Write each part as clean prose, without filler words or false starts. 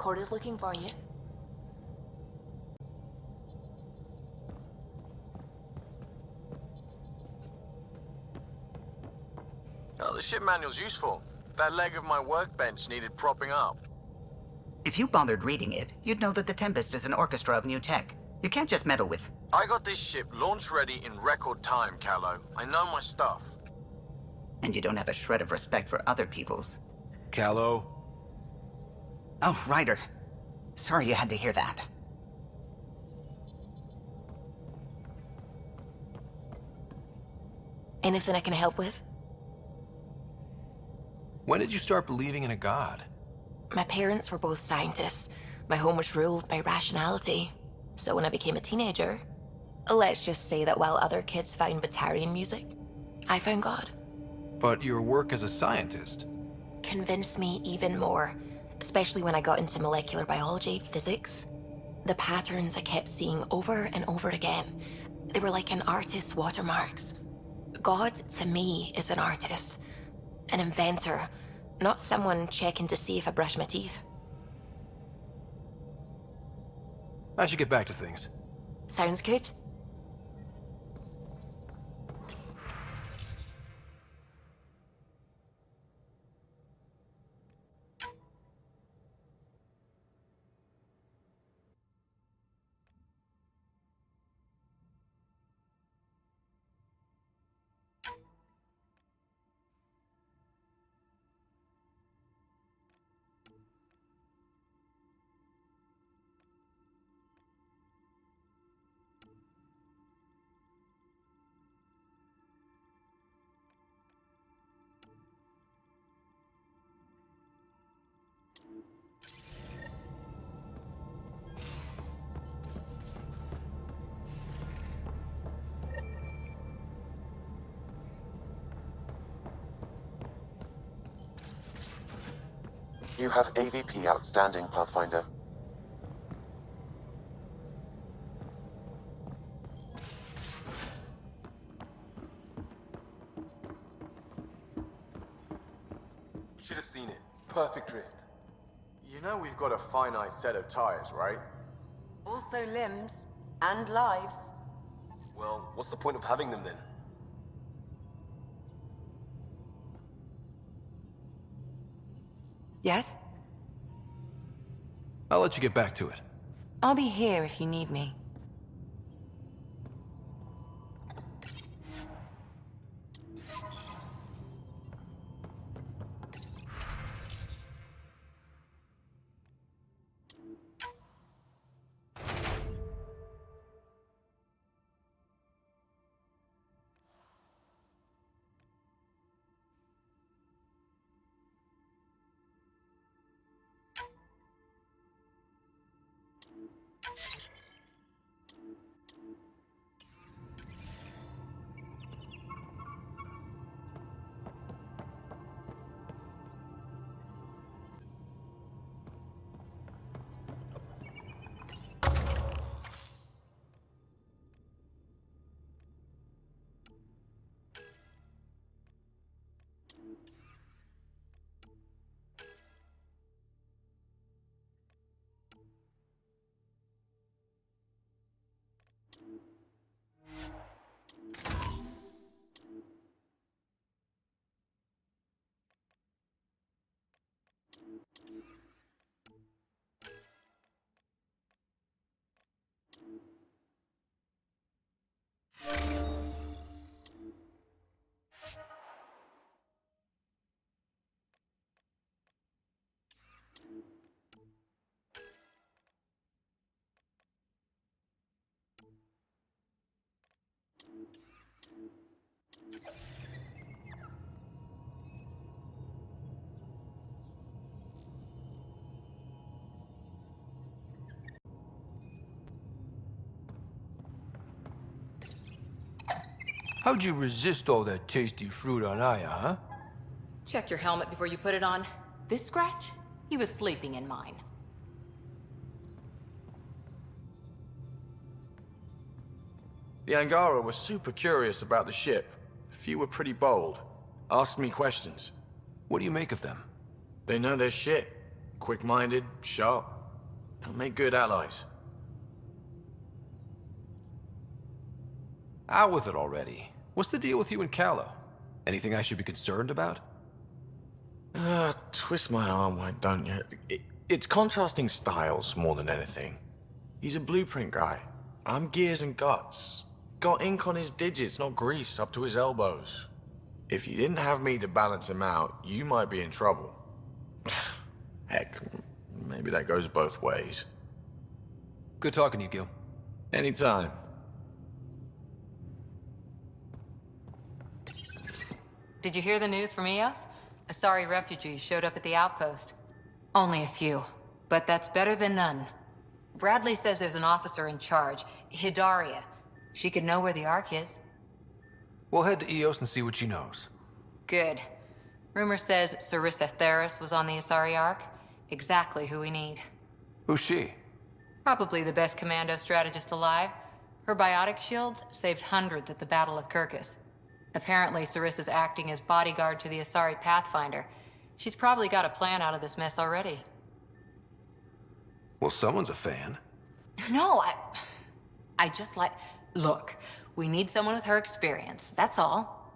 Corda's looking for you. Oh, the ship manual's useful. That leg of my workbench needed propping up. If you bothered reading it, you'd know that the Tempest is an orchestra of new tech. You can't just meddle with... I got this ship launch ready in record time, Callow. I know my stuff. And you don't have a shred of respect for other people's. Callow? Oh, Ryder. Sorry you had to hear that. Anything I can help with? When did you start believing in a god? My parents were both scientists. My home was ruled by rationality. So when I became a teenager, let's just say that while other kids found Batarian music, I found God. But your work as a scientist... Convinced me even more, especially when I got into molecular biology, physics. The patterns I kept seeing over and over again, they were like an artist's watermarks. God, to me, is an artist. An inventor, not someone checking to see if I brush my teeth. I should get back to things. Sounds good. You have AVP outstanding, Pathfinder. Should have seen it. Perfect drift. You know we've got a finite set of tires, right? Also limbs and lives. Well, what's the point of having them then? Yes? I'll let you get back to it. I'll be here if you need me. How'd you resist all that tasty fruit on Aya, huh? Check your helmet before you put it on. This scratch? He was sleeping in mine. The Angara were super curious about the ship. A few were pretty bold. Asked me questions. What do you make of them? They know their shit. Quick-minded, sharp. They'll make good allies. Out with it already. What's the deal with you and Callow? Anything I should be concerned about? Twist my arm, why don't you? It's contrasting styles more than anything. He's a blueprint guy. I'm gears and guts. Got ink on his digits, not grease up to his elbows. If you didn't have me to balance him out, you might be in trouble. Heck, maybe that goes both ways. Good talking to you, Gil. Anytime. Did you hear the news from Eos? Asari refugees showed up at the outpost. Only a few, but that's better than none. Bradley says there's an officer in charge, Hidaria. She could know where the Ark is. We'll head to Eos and see what she knows. Good. Rumor says Sarissa Theris was on the Asari Ark. Exactly who we need. Who's she? Probably the best commando strategist alive. Her biotic shields saved hundreds at the Battle of Kirkus. Apparently, Sarissa's acting as bodyguard to the Asari Pathfinder. She's probably got a plan out of this mess already. Well, someone's a fan. No, I just like... Look, we need someone with her experience, that's all.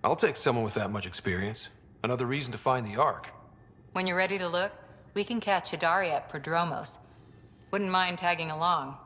I'll take someone with that much experience. Another reason to find the Ark. When you're ready to look, we can catch Hidaria at Prodromos. Wouldn't mind tagging along.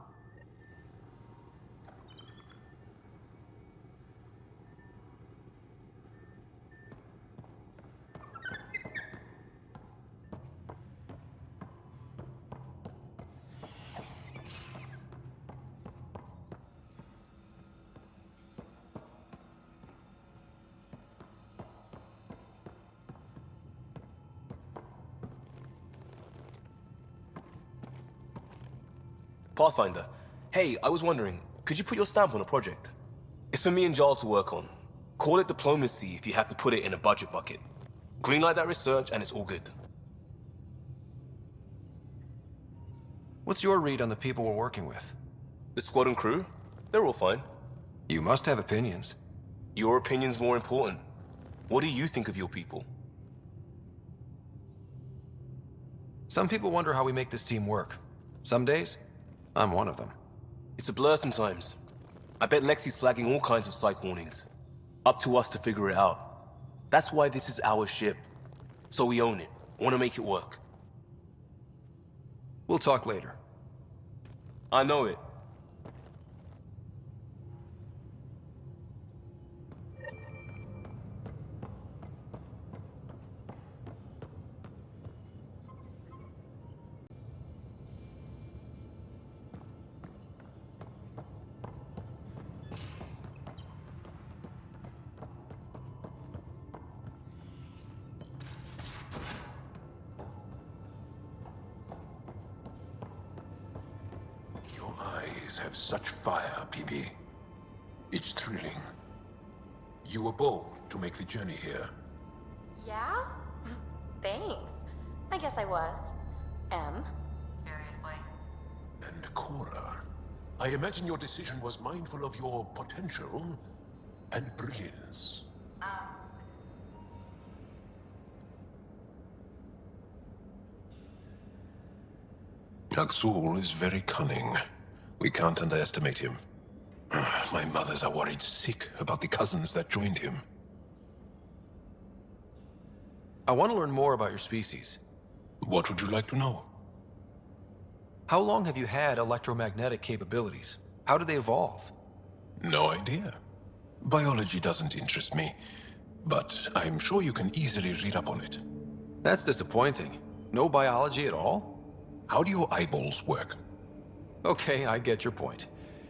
Pathfinder, hey, I was wondering, could you put your stamp on a project? It's for me and Jarl to work on. Call it diplomacy if you have to put it in a budget bucket. Greenlight that research and it's all good. What's your read on the people we're working with? The squad and crew? They're all fine. You must have opinions. Your opinion's more important. What do you think of your people? Some people wonder how we make this team work. Some days, I'm one of them. It's a blur sometimes. I bet Lexi's flagging all kinds of psych warnings. Up to us to figure it out. That's why this is our ship. So we own it. Want to make it work. We'll talk later. I know it. Have such fire, Peebe. It's thrilling. You were bold to make the journey here. Yeah? Thanks. I guess I was. Seriously? And Cora, I imagine your decision was mindful of your potential and brilliance. Yaxul is very cunning. We can't underestimate him. My mothers are worried sick about the cousins that joined him. I want to learn more about your species. What would you like to know? How long have you had electromagnetic capabilities? How did they evolve? No idea. Biology doesn't interest me, but I'm sure you can easily read up on it. That's disappointing. No biology at all? How do your eyeballs work? Okay, I get your point.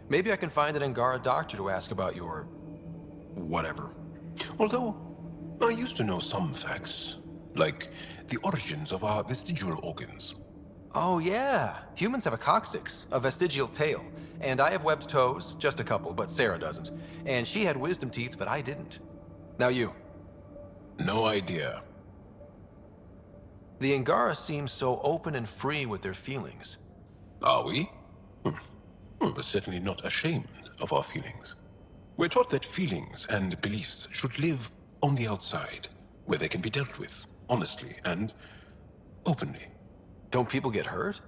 Maybe I can find an Angara doctor to ask about your... whatever. Although, I used to know some facts, like the origins of our vestigial organs. Oh yeah, humans have a coccyx, a vestigial tail, and I have webbed toes, just a couple, but Sarah doesn't. And she had wisdom teeth, but I didn't. Now you. No idea. The Angara seem so open and free with their feelings. Are we? We're certainly not ashamed of our feelings. We're taught that feelings and beliefs should live on the outside, where they can be dealt with, honestly and openly. Don't people get hurt?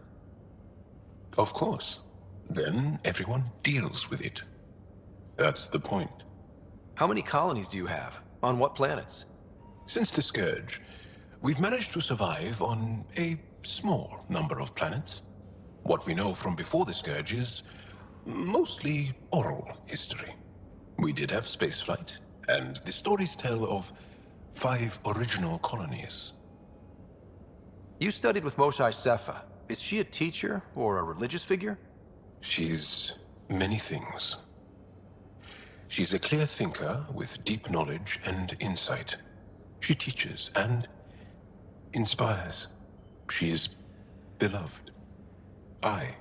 Of course. Then everyone deals with it. That's the point. How many colonies do you have? On what planets? Since the Scourge, we've managed to survive on a small number of planets. What we know from before the Scourge is mostly oral history. We did have spaceflight, and the stories tell of 5 original colonies. You studied with Moshae Sefa. Is she a teacher or a religious figure? She's many things. She's a clear thinker with deep knowledge and insight. She teaches and inspires. She's beloved. I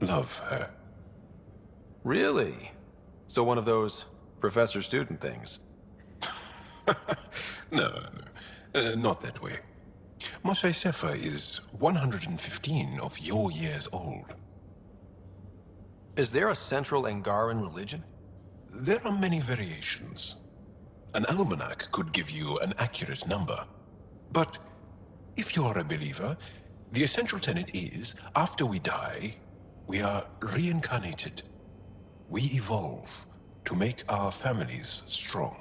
love her. Really? So one of those professor-student things? No, not that way. Moshae Sefa is 115 of your years old. Is there a central Angaran religion? There are many variations. An almanac could give you an accurate number. But if you are a believer, the essential tenet is, after we die, we are reincarnated. We evolve to make our families strong.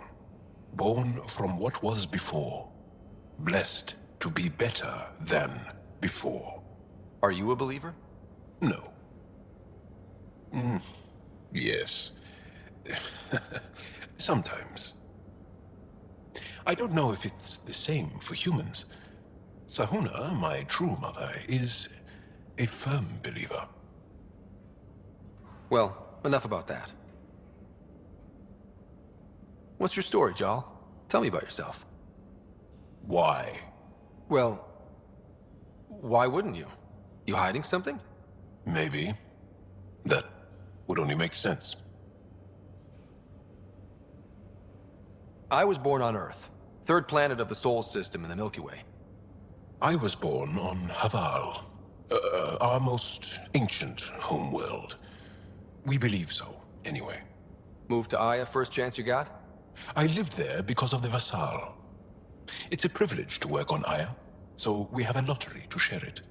Born from what was before. Blessed to be better than before. Are you a believer? No. Yes. Sometimes. I don't know if it's the same for humans. Sahuna, my true mother, is a firm believer. Well, enough about that. What's your story, Jal? Tell me about yourself. Why? Well, why wouldn't you? You hiding something? Maybe. That would only make sense. I was born on Earth, third planet of the Sol system in the Milky Way. I was born on Haval, our most ancient homeworld. We believe so, anyway. Moved to Aya first chance you got? I lived there because of the Vassal. It's a privilege to work on Aya, so we have a lottery to share it.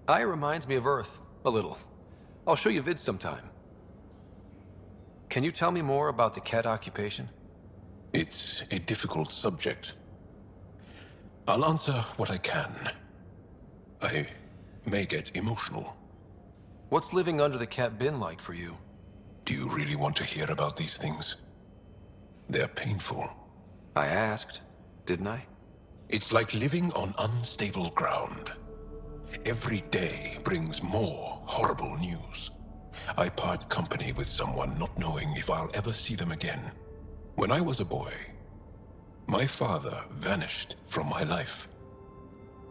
Aya reminds me of Earth, a little. I'll show you vids sometime. Can you tell me more about the Ket occupation? It's a difficult subject. I'll answer what I can. I may get emotional. What's living under the Ket been like for you? Do you really want to hear about these things? They're painful. I asked, didn't I? It's like living on unstable ground. Every day brings more horrible news. I part company with someone not knowing if I'll ever see them again. When I was a boy, my father vanished from my life.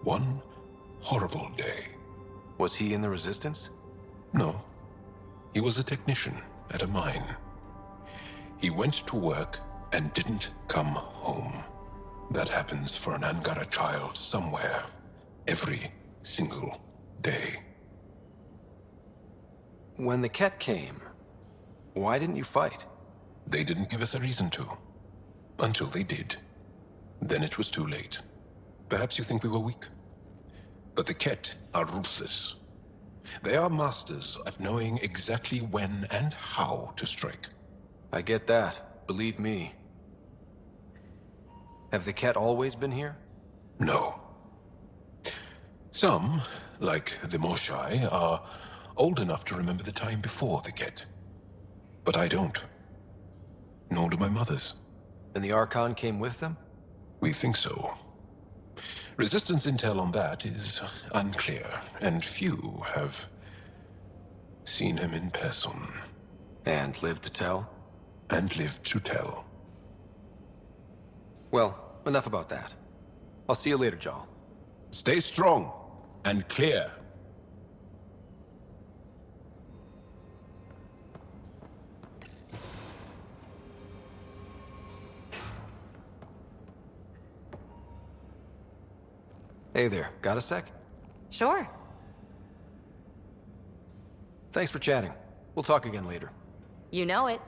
One horrible day. Was he in the Resistance? No. He was a technician at a mine. He went to work and didn't come home. That happens for an Angara child somewhere, every single day. When the Ket came, why didn't you fight? They didn't give us a reason to. Until they did. Then it was too late. Perhaps you think we were weak. But the Ket are ruthless. They are masters at knowing exactly when and how to strike. I get that, believe me. Have the Ket always been here? No. Some, like the Moshae, are old enough to remember the time before the Ket. But I don't. Nor do my mothers. And the Archon came with them? We think so. Resistance intel on that is unclear, and few have seen him in person. And lived to tell? And lived to tell. Well, enough about that. I'll see you later, Jal. Stay strong and clear. Hey there, got a sec? Sure. Thanks for chatting. We'll talk again later. You know it.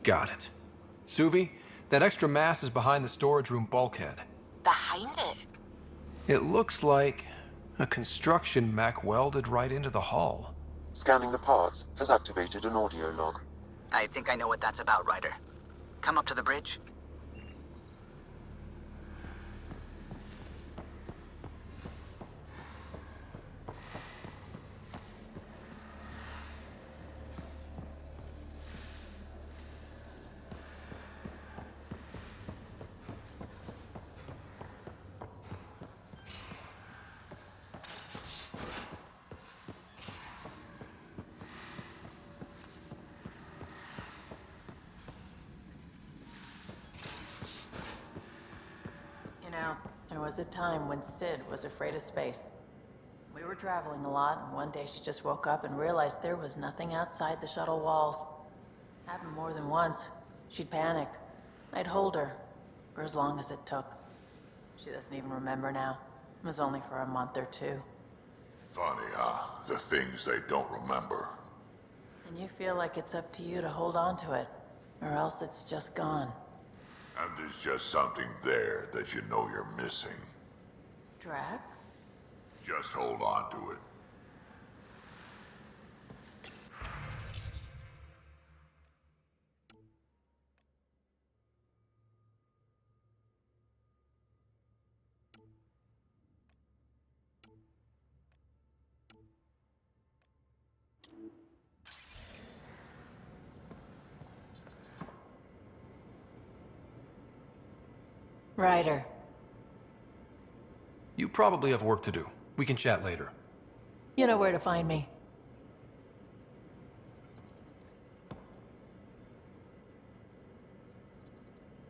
Got it. Suvi, that extra mass is behind the storage room bulkhead. Behind it? It looks like a construction mech welded right into the hull. Scanning the parts has activated an audio log. I think I know what that's about, Ryder. Come up to the bridge. There was a time when Sid was afraid of space. We were traveling a lot, and one day she just woke up and realized there was nothing outside the shuttle walls. Happened more than once. She'd panic. I'd hold her, for as long as it took. She doesn't even remember now. It was only for a month or two. Funny, huh? The things they don't remember. And you feel like it's up to you to hold on to it, or else it's just gone. And there's just something there that you know you're missing. Drac? Just hold on to it. Ryder. You probably have work to do. We can chat later. You know where to find me.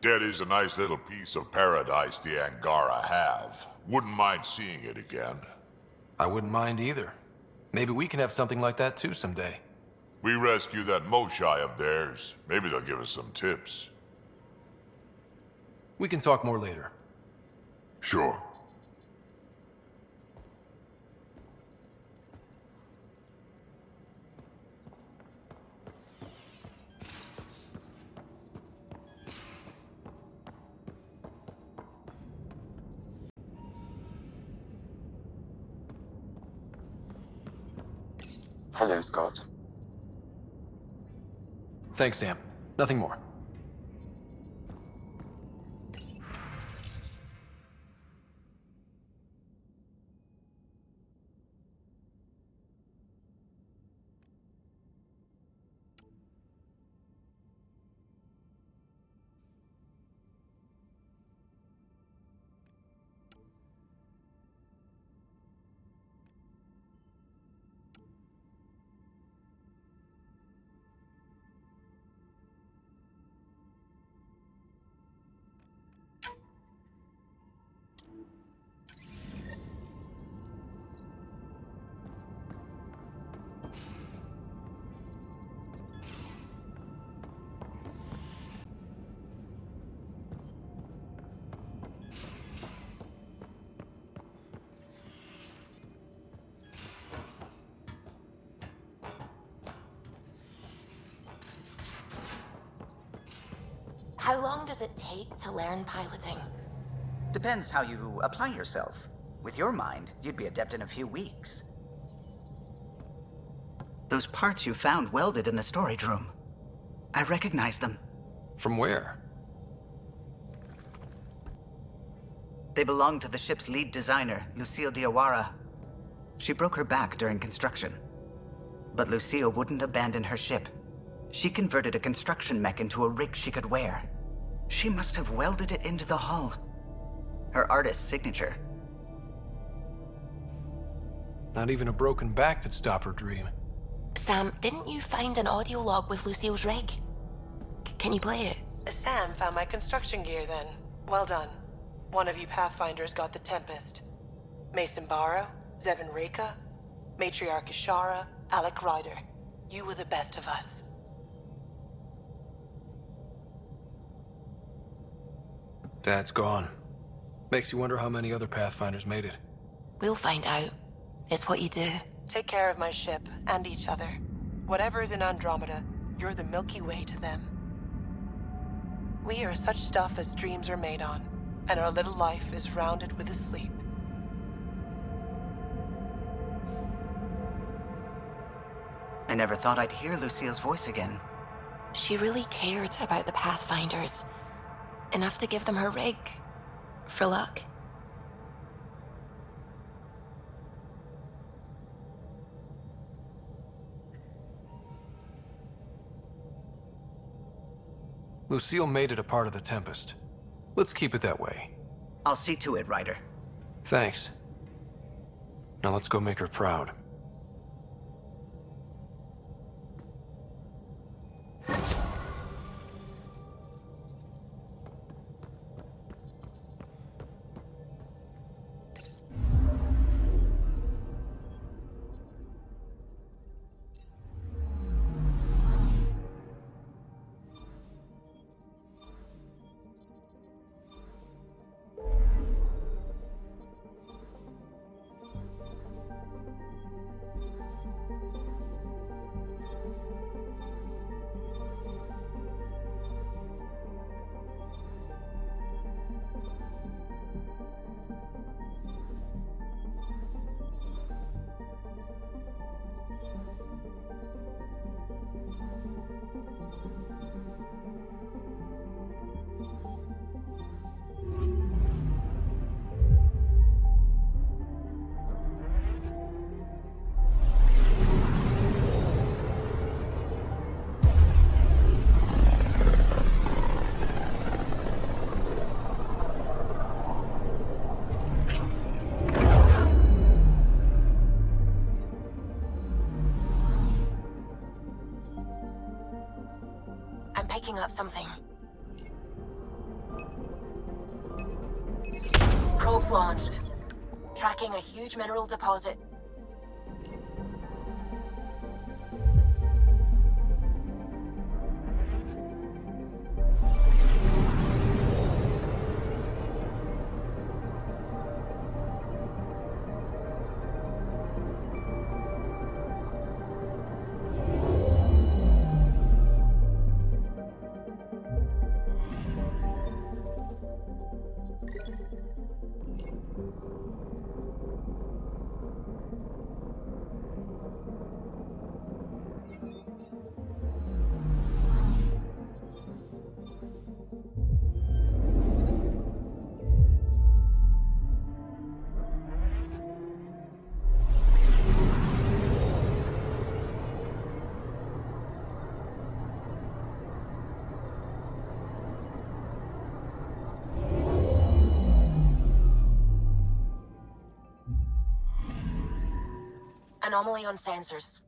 That is a nice little piece of paradise the Angara have. Wouldn't mind seeing it again. I wouldn't mind either. Maybe we can have something like that too someday. We rescue that Moshai of theirs. Maybe they'll give us some tips. We can talk more later. Sure. Hello, Scott. Thanks, Sam. Nothing more. How long does it take to learn piloting? Depends how you apply yourself. With your mind, you'd be adept in a few weeks. Those parts you found welded in the storage room. I recognize them. From where? They belong to the ship's lead designer, Lucille Diawara. She broke her back during construction. But Lucille wouldn't abandon her ship. She converted a construction mech into a rig she could wear. She must have welded it into the hull. Her artist's signature. Not even a broken back could stop her dream. Sam, didn't you find an audio log with Lucille's rig? Can you play it? Sam found my construction gear then. Well done. One of you Pathfinders got the Tempest. Mason Barrow, Zevin Reka, Matriarch Ishara, Alec Ryder. You were the best of us. Dad's gone. Makes you wonder how many other Pathfinders made it. We'll find out. It's what you do. Take care of my ship and each other. Whatever is in Andromeda, you're the Milky Way to them. We are such stuff as dreams are made on, and our little life is rounded with a sleep. I never thought I'd hear Lucille's voice again. She really cared about the Pathfinders. Enough to give them her rig. For luck. Lucille made it a part of the Tempest. Let's keep it that way. I'll see to it, Ryder. Thanks. Now let's go make her proud. Picking up something. Probes launched. Tracking a huge mineral deposit. Anomaly on sensors.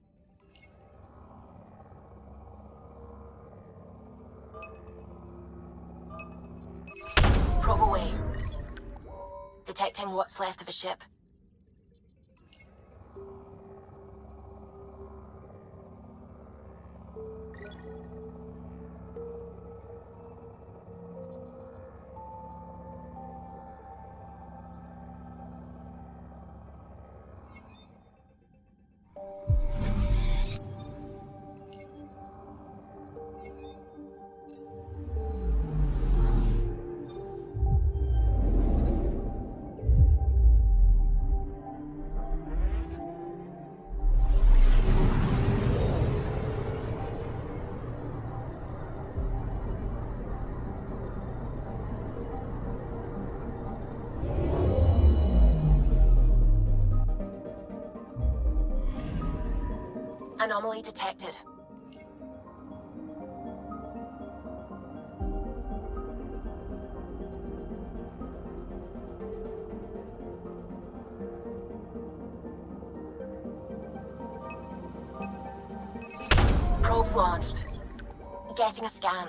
Probe away. Detecting what's left of a ship. Anomaly detected. Probes launched. Getting a scan.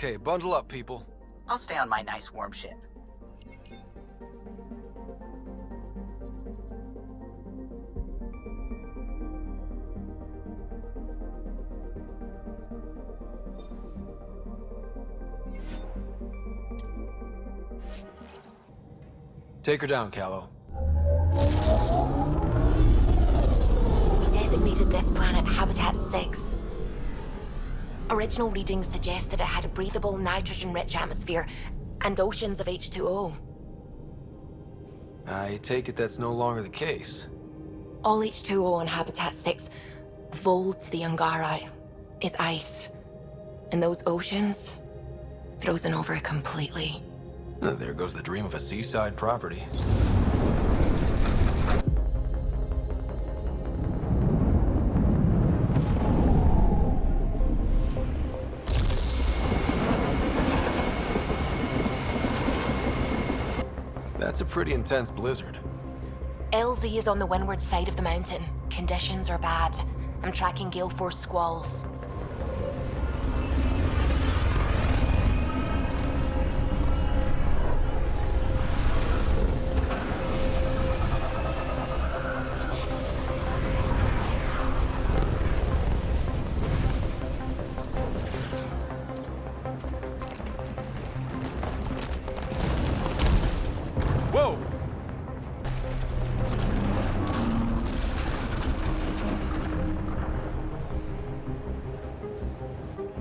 Okay, bundle up, people. I'll stay on my nice warm ship. Take her down, Callow. We designated this planet Habitat 6. Original readings suggest that it had a breathable, nitrogen-rich atmosphere and oceans of H2O. I take it that's no longer the case. All H2O on Habitat 6, Voeld to the Angara, is ice. And those oceans, frozen over completely. There goes the dream of a seaside property. That's a pretty intense blizzard. LZ is on the windward side of the mountain. Conditions are bad. I'm tracking gale force squalls. Whoa!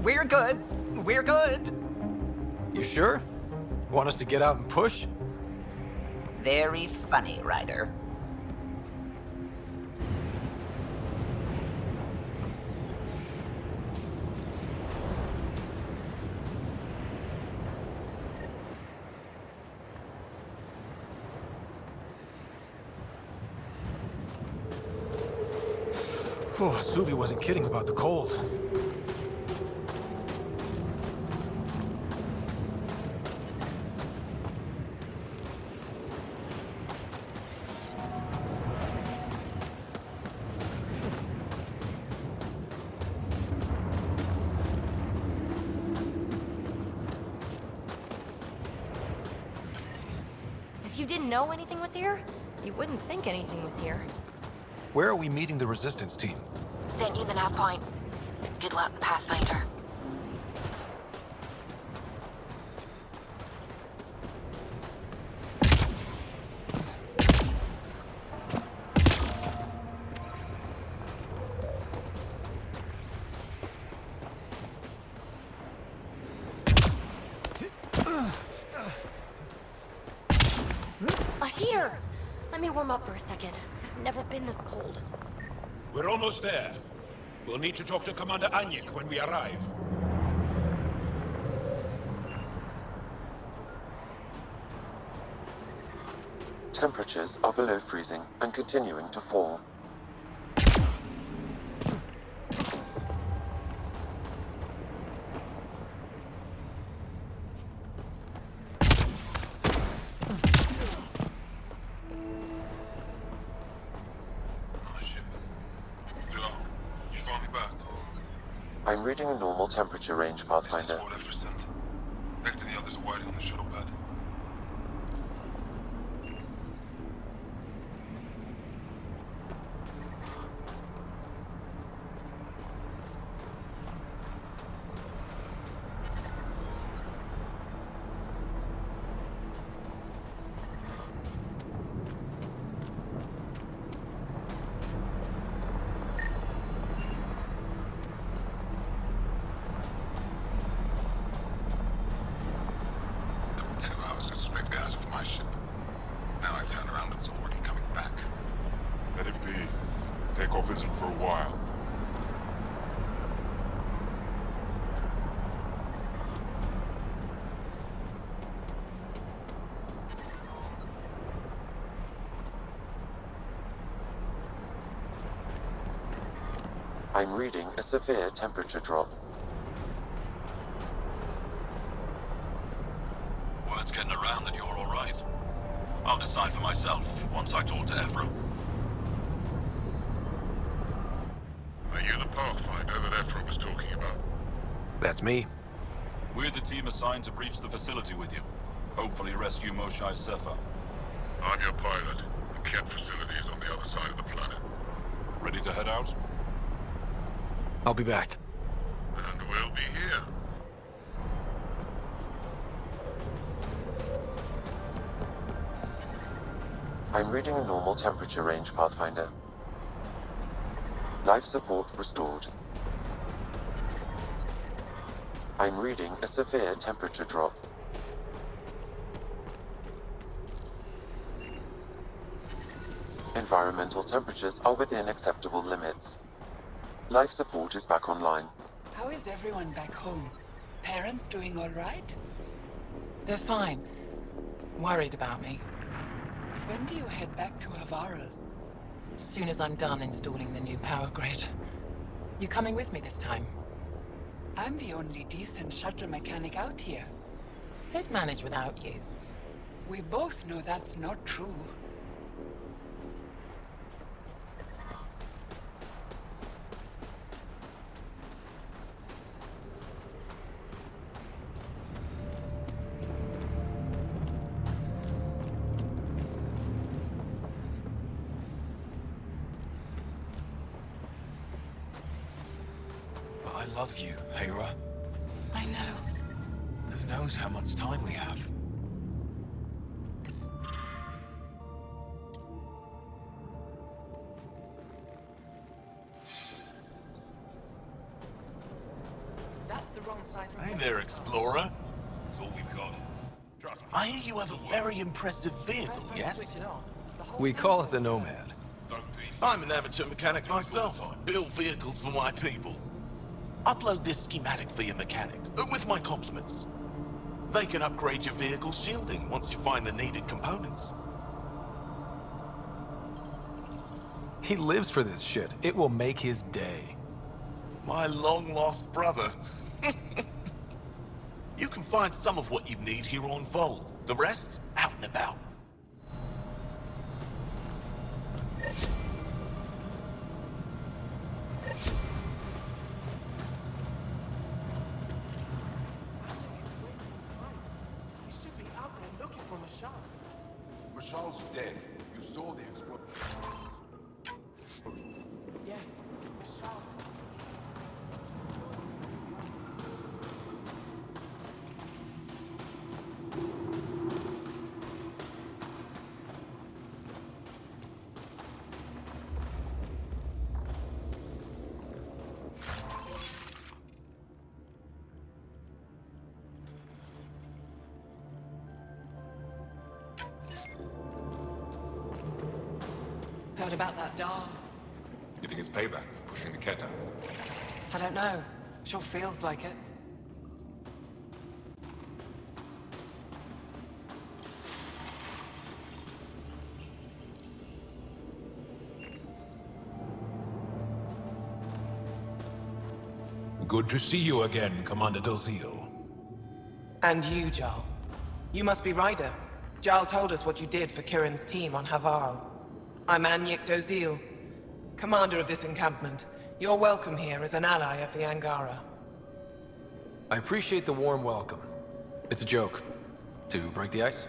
We're good. We're good. You sure? Want us to get out and push? Very funny, Ryder. Oh, Suvi wasn't kidding about the cold. If you didn't know anything was here, you wouldn't think anything was here. Where are we meeting the resistance team? Sent you the nav point. Good luck, Pathfinder. A heater! Let me warm up for a second. I've never been this cold. We're almost there. We'll need to talk to Commander Anyik when we arrive. Temperatures are below freezing and continuing to fall. I'm reading a normal temperature range, Pathfinder. Back to the others are waiting on the shuttle pad. I'm reading a severe temperature drop. Word's getting around that you're all right. I'll decide for myself once I talk to Ephraim. Are you the Pathfinder that Ephraim was talking about? That's me. We're the team assigned to breach the facility with you. Hopefully rescue Moshai Sefa. I'm your pilot. The Ket facility is on the other side of the planet. Ready to head out? I'll be back. And we'll be here. I'm reading a normal temperature range, Pathfinder. Life support restored. I'm reading a severe temperature drop. Environmental temperatures are within acceptable limits. Life support is back online. How is everyone back home? Parents doing all right? They're fine. Worried about me. When do you head back to Havarl? As soon as I'm done installing the new power grid. You coming with me this time? I'm the only decent shuttle mechanic out here. They'd manage without you. We both know that's not true. I love you, Hera. I know. Who knows how much time we have? That's the wrong side from Hey there, Explorer. That's all we've got. Trust me. I hear you have a very impressive vehicle, yes? We call it the Nomad. I'm an amateur mechanic myself. Build vehicles for my people. Upload this schematic for your mechanic, with my compliments. They can upgrade your vehicle's shielding once you find the needed components. He lives for this shit. It will make his day. My long-lost brother. You can find some of what you need here on Voeld. The rest, out and about. Mashal's dead. You saw the explosion. Yes, Mashal. Heard about that Dawn? You think it's payback for pushing the Ket out? I don't know. Sure feels like it. Good to see you again, Commander Dozil. And you, Jarl. You must be Ryder. Jarl told us what you did for Kirin's team on Havarl. I'm Anyek Dozil, commander of this encampment. You're welcome here as an ally of the Angara. I appreciate the warm welcome. It's a joke. To break the ice?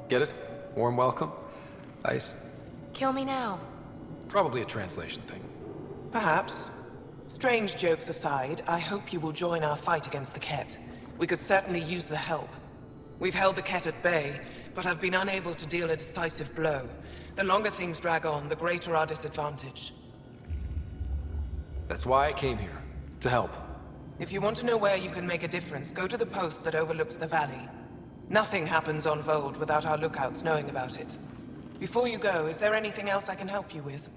Get it? Warm welcome? Ice? Kill me now. Probably a translation thing. Perhaps. Strange jokes aside, I hope you will join our fight against the Ket. We could certainly use the help. We've held the Ket at bay, but have been unable to deal a decisive blow. The longer things drag on, the greater our disadvantage. That's why I came here. To help. If you want to know where you can make a difference, go to the post that overlooks the valley. Nothing happens on Voeld without our lookouts knowing about it. Before you go, is there anything else I can help you with?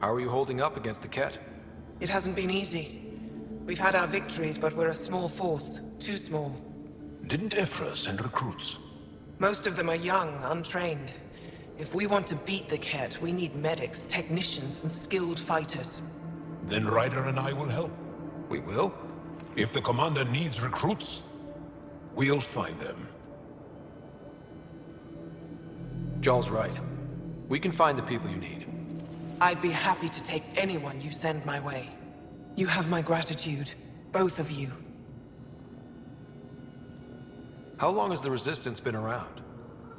How are you holding up against the Ket? It hasn't been easy. We've had our victories, but we're a small force. Too small. Didn't Ephra send recruits? Most of them are young, untrained. If we want to beat the Ket, we need medics, technicians, and skilled fighters. Then Ryder and I will help. We will? If the commander needs recruits, we'll find them. Jarl's right. We can find the people you need. I'd be happy to take anyone you send my way. You have my gratitude, both of you. How long has the Resistance been around?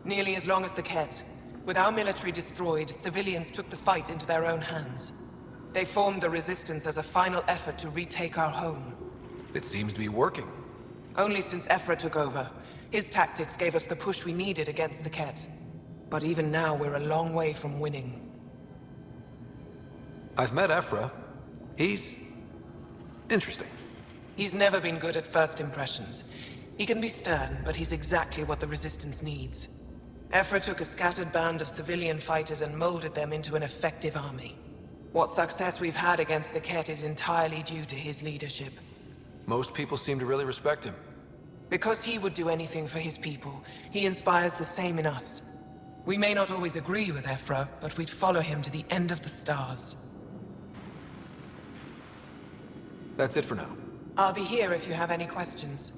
Nearly as long as the Ket. With our military destroyed, civilians took the fight into their own hands. They formed the Resistance as a final effort to retake our home. It seems to be working. Only since Ephra took over. His tactics gave us the push we needed against the Ket. But even now, we're a long way from winning. I've met Ephra. He's... interesting. He's never been good at first impressions. He can be stern, but he's exactly what the Resistance needs. Ephra took a scattered band of civilian fighters and molded them into an effective army. What success we've had against the Ket is entirely due to his leadership. Most people seem to really respect him. Because he would do anything for his people, he inspires the same in us. We may not always agree with Ephra, but we'd follow him to the end of the stars. That's it for now. I'll be here if you have any questions.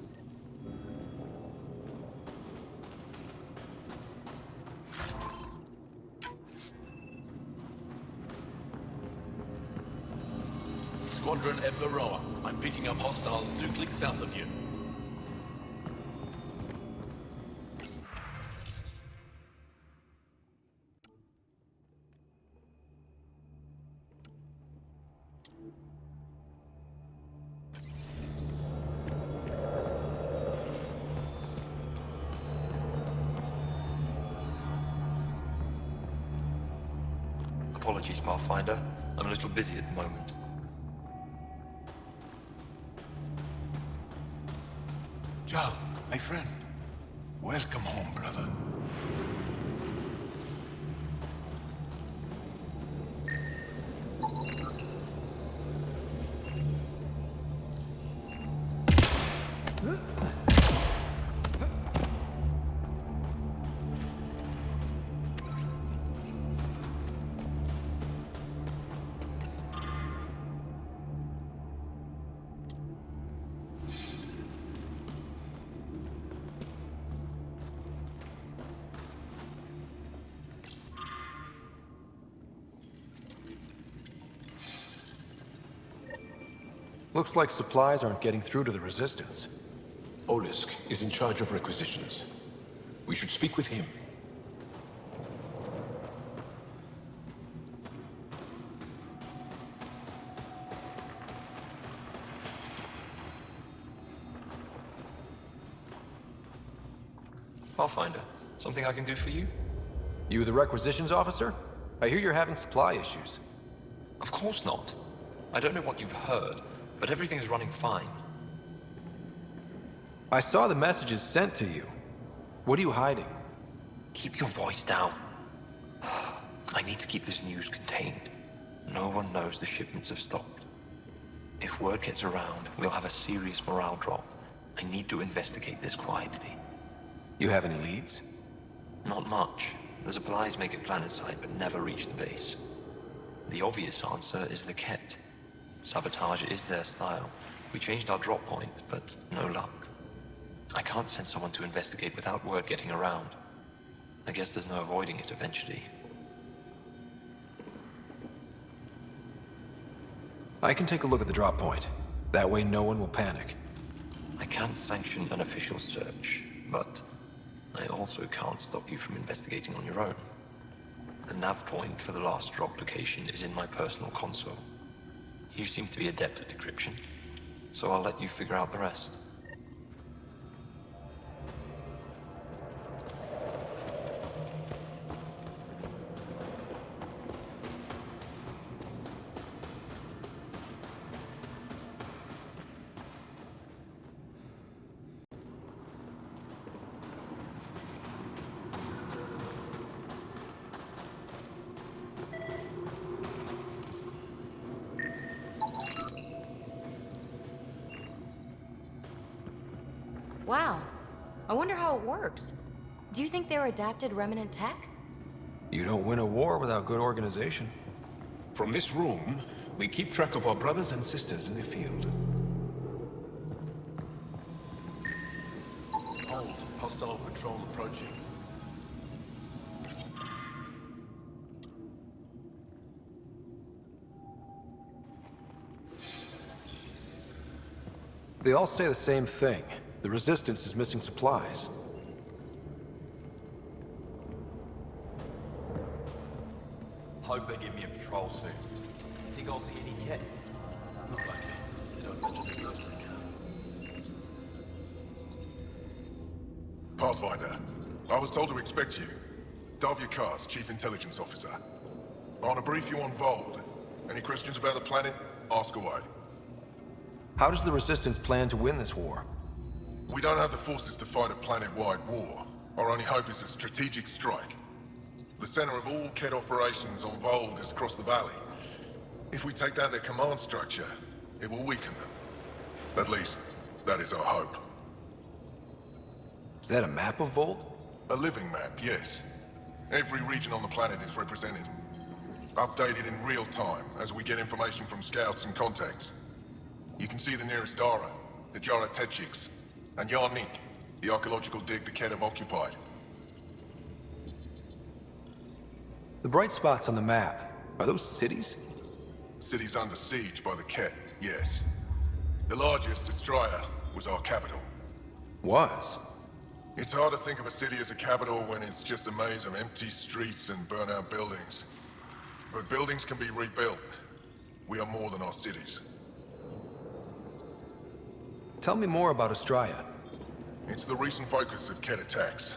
Squadron Varroa. I'm picking up hostiles 2 clicks south of you. Apologies, Pathfinder. I'm a little busy at the moment. Joe, my friend. Welcome home, brother. Looks like supplies aren't getting through to the Resistance. Olisk is in charge of requisitions. We should speak with him. Pathfinder, something I can do for you? You the requisitions officer? I hear you're having supply issues. Of course not. I don't know what you've heard, but everything's running fine. I saw the messages sent to you. What are you hiding? Keep your voice down. I need to keep this news contained. No one knows the shipments have stopped. If word gets around, we'll have a serious morale drop. I need to investigate this quietly. You have any leads? Not much. The supplies make it planetside, but never reach the base. The obvious answer is the Ket. Sabotage is their style. We changed our drop point, but no luck. I can't send someone to investigate without word getting around. I guess there's no avoiding it eventually. I can take a look at the drop point. That way no one will panic. I can't sanction an official search, but I also can't stop you from investigating on your own. The nav point for the last drop location is in my personal console. You seem to be adept at decryption, so I'll let you figure out the rest. Wow. I wonder how it works. Do you think they're adapted remnant tech? You don't win a war without good organization. From this room, we keep track of our brothers and sisters in the field. Hold. Hostile patrol approaching. They all say the same thing. The Resistance is missing supplies. Hope they give me a patrol suit. Think I'll see any kit? Not lucky. They don't mention the first they can. Pathfinder, I was told to expect you. Davia Kars, Chief Intelligence Officer. I want to brief you on Voeld. Any questions about the planet? Ask away. How does the Resistance plan to win this war? We don't have the forces to fight a planet-wide war. Our only hope is a strategic strike. The center of all Kett operations on Voeld is across the valley. If we take down their command structure, it will weaken them. At least, that is our hope. Is that a map of Voeld? A living map, yes. Every region on the planet is represented. Updated in real time as we get information from scouts and contacts. You can see the nearest Dara, the Jara Tetchiks, and Yarnik, the archaeological dig the Kett have occupied. The bright spots on the map, are those cities? Cities under siege by the Kett, yes. The largest, Estraya, was our capital. Was? It's hard to think of a city as a capital when it's just a maze of empty streets and burnt-out buildings. But buildings can be rebuilt. We are more than our cities. Tell me more about Estraya. It's the recent focus of Kett attacks.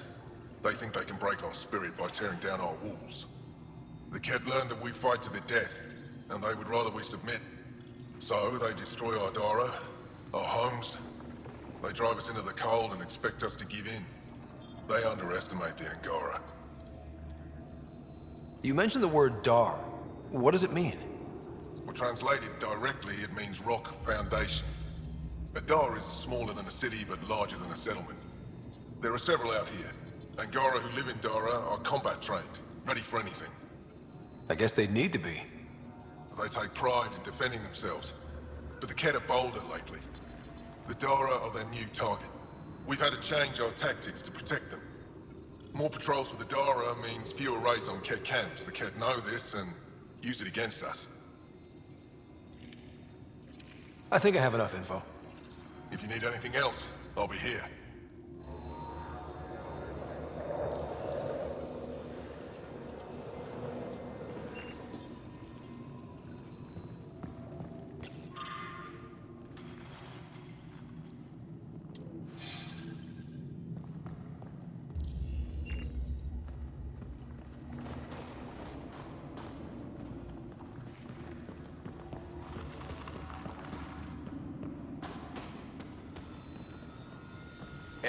They think they can break our spirit by tearing down our walls. The Kett learned that we fight to the death, and they would rather we submit. So they destroy our Dara, our homes. They drive us into the cold and expect us to give in. They underestimate the Angara. You mentioned the word Dar. What does it mean? Well, translated directly, it means rock foundation. A Dar is smaller than a city, but larger than a settlement. There are several out here. Angara who live in Dara are combat trained, ready for anything. I guess they'd need to be. They take pride in defending themselves. But the Kett are bolder lately. The Dara are their new target. We've had to change our tactics to protect them. More patrols with the Dara means fewer raids on Kett camps. The Kett know this and use it against us. I think I have enough info. If you need anything else, I'll be here.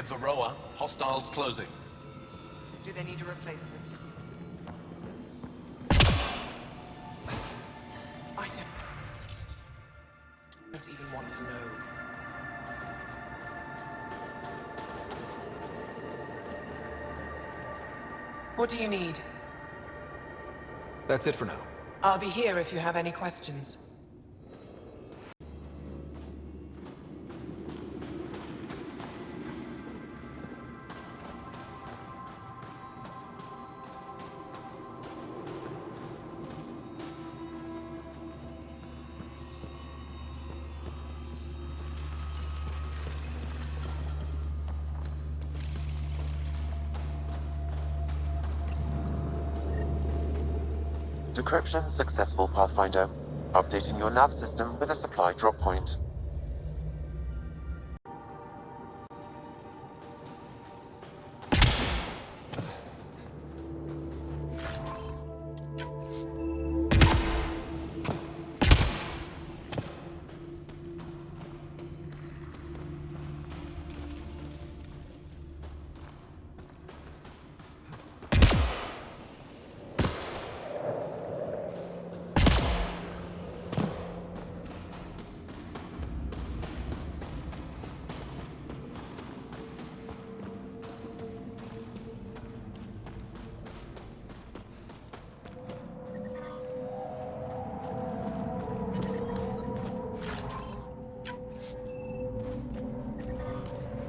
Varroa, hostiles closing. Do they need a replacement? I don't even want to know. What do you need? That's it for now. I'll be here if you have any questions. Decryption successful, Pathfinder. Updating your nav system with a supply drop point.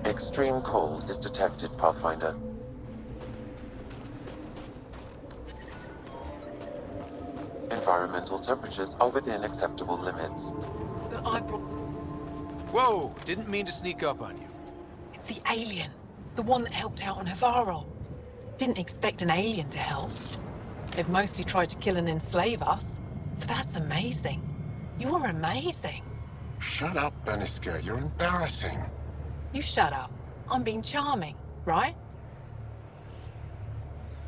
Extreme cold is detected, Pathfinder. Environmental temperatures are within acceptable limits. Whoa! Didn't mean to sneak up on you. Is The alien. The one that helped out on Havarl. Didn't expect an alien to help. They've mostly tried to kill and enslave us. So that's amazing. You're amazing. Shut up, Beniska. You're embarrassing. You shut up. I'm being charming, right?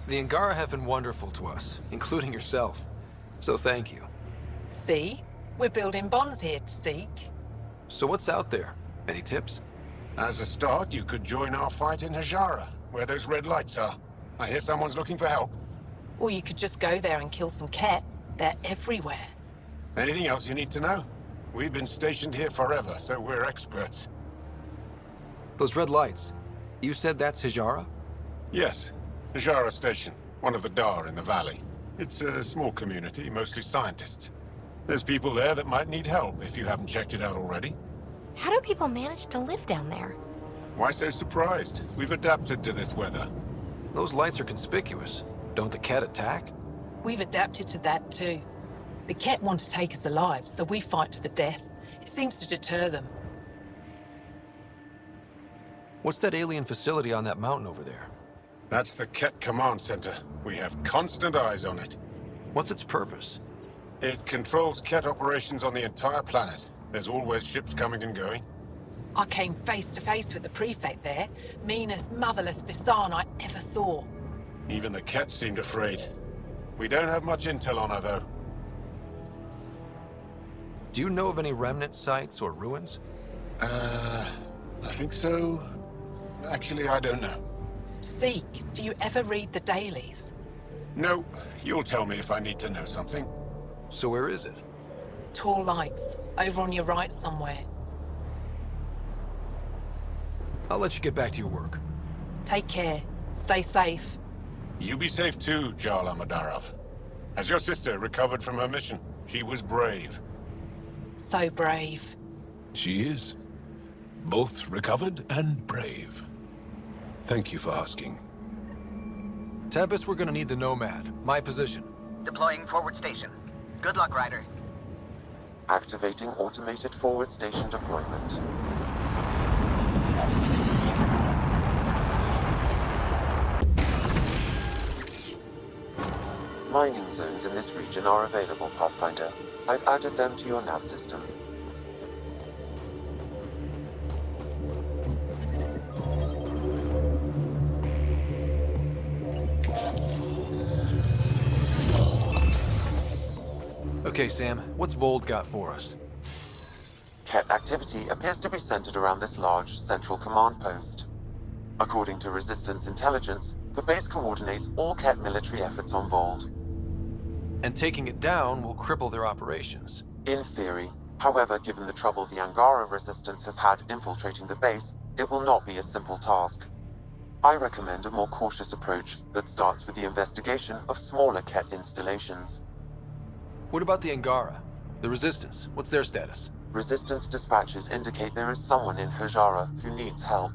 The Angara have been wonderful to us, including yourself. So thank you. See? We're building bonds here, Seek. So what's out there? Any tips? As a start, you could join our fight in Hajara, where those red lights are. I hear someone's looking for help. Or you could just go there and kill some Ket. They're everywhere. Anything else you need to know? We've been stationed here forever, so we're experts. Those red lights. You said that's Hajara? Yes. Hajara Station, one of the Dar in the valley. It's a small community, mostly scientists. There's people there that might need help if you haven't checked it out already. How do people manage to live down there? Why so surprised? We've adapted to this weather. Those lights are conspicuous. Don't the Ket attack? We've adapted to that too. The Ket want to take us alive, so we fight to the death. It seems to deter them. What's that alien facility on that mountain over there? That's the Ket Command Center. We have constant eyes on it. What's its purpose? It controls Ket operations on the entire planet. There's always ships coming and going. I came face to face with the prefect there. Meanest, motherless Bisan I ever saw. Even the Ket seemed afraid. We don't have much intel on her, though. Do you know of any remnant sites or ruins? I think so. Actually, I don't know. Seek, do you ever read the dailies? No, you'll tell me if I need to know something. So where is it? Tall lights, over on your right somewhere. I'll let you get back to your work. Take care. Stay safe. You be safe too, Jarl Amadarov. Has your sister recovered from her mission? She was brave. So brave. She is. Both recovered and brave. Thank you for asking. Tempest, we're gonna need the Nomad. My position. Deploying forward station. Good luck, Ryder. Activating automated forward station deployment. Mining zones in this region are available, Pathfinder. I've added them to your nav system. Okay, Sam, what's Voeld got for us? Ket activity appears to be centered around this large central command post. According to Resistance intelligence, the base coordinates all Ket military efforts on Voeld. And taking it down will cripple their operations. In theory. However, given the trouble the Angara Resistance has had infiltrating the base, it will not be a simple task. I recommend a more cautious approach that starts with the investigation of smaller Ket installations. What about the Angara? The Resistance, what's their status? Resistance dispatches indicate there is someone in Hajara who needs help.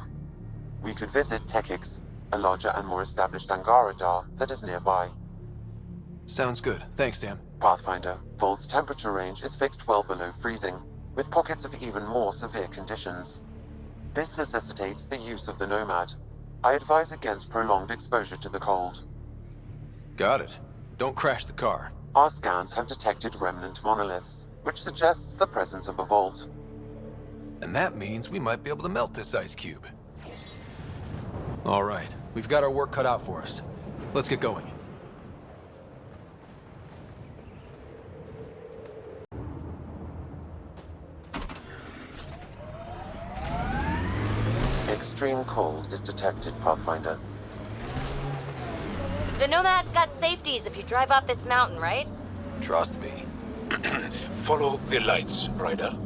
We could visit Tekix, a larger and more established Angara Dar that is nearby. Sounds good. Thanks, Sam. Pathfinder, Vold's temperature range is fixed well below freezing, with pockets of even more severe conditions. This necessitates the use of the Nomad. I advise against prolonged exposure to the cold. Got it. Don't crash the car. Our scans have detected remnant monoliths, which suggests the presence of a vault. And that means we might be able to melt this ice cube. All right, we've got our work cut out for us. Let's get going. Extreme cold is detected, Pathfinder. The Nomad's got safeties if you drive off this mountain, right? Trust me. Follow the lights, Ryder.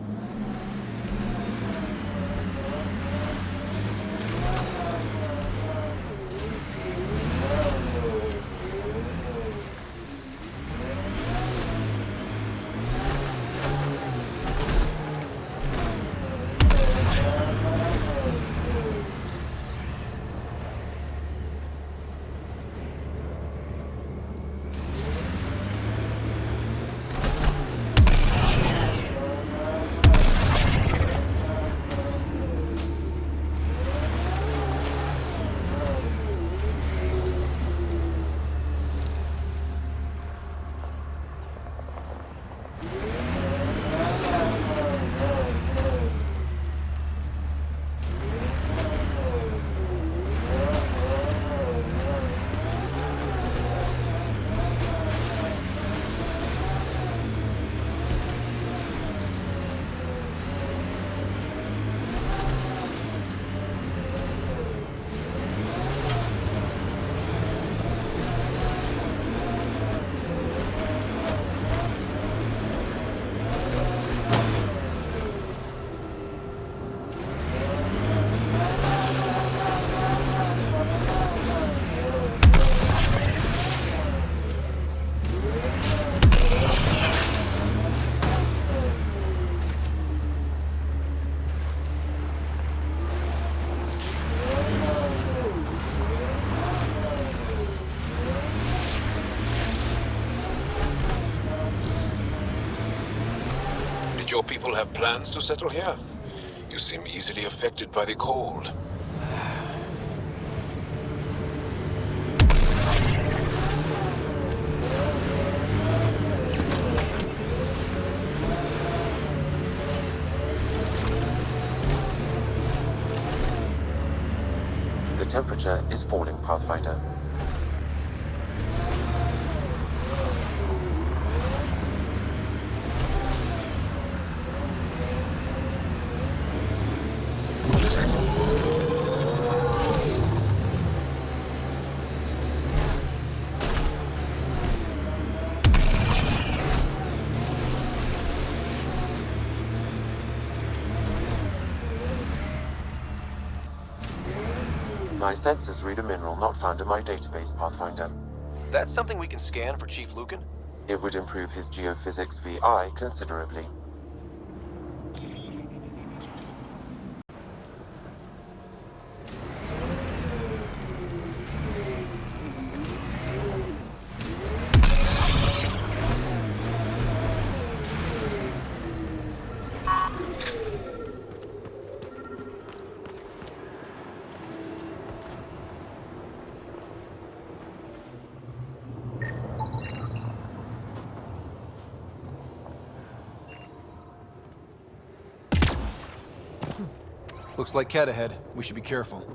your people have plans to settle here? You seem easily affected by the cold. The temperature is falling, Pathfinder. My sensors read a mineral not found in my database, Pathfinder. That's something we can scan for Chief Lucan? It would improve his geophysics VI considerably. Looks like Cat ahead. We should be careful.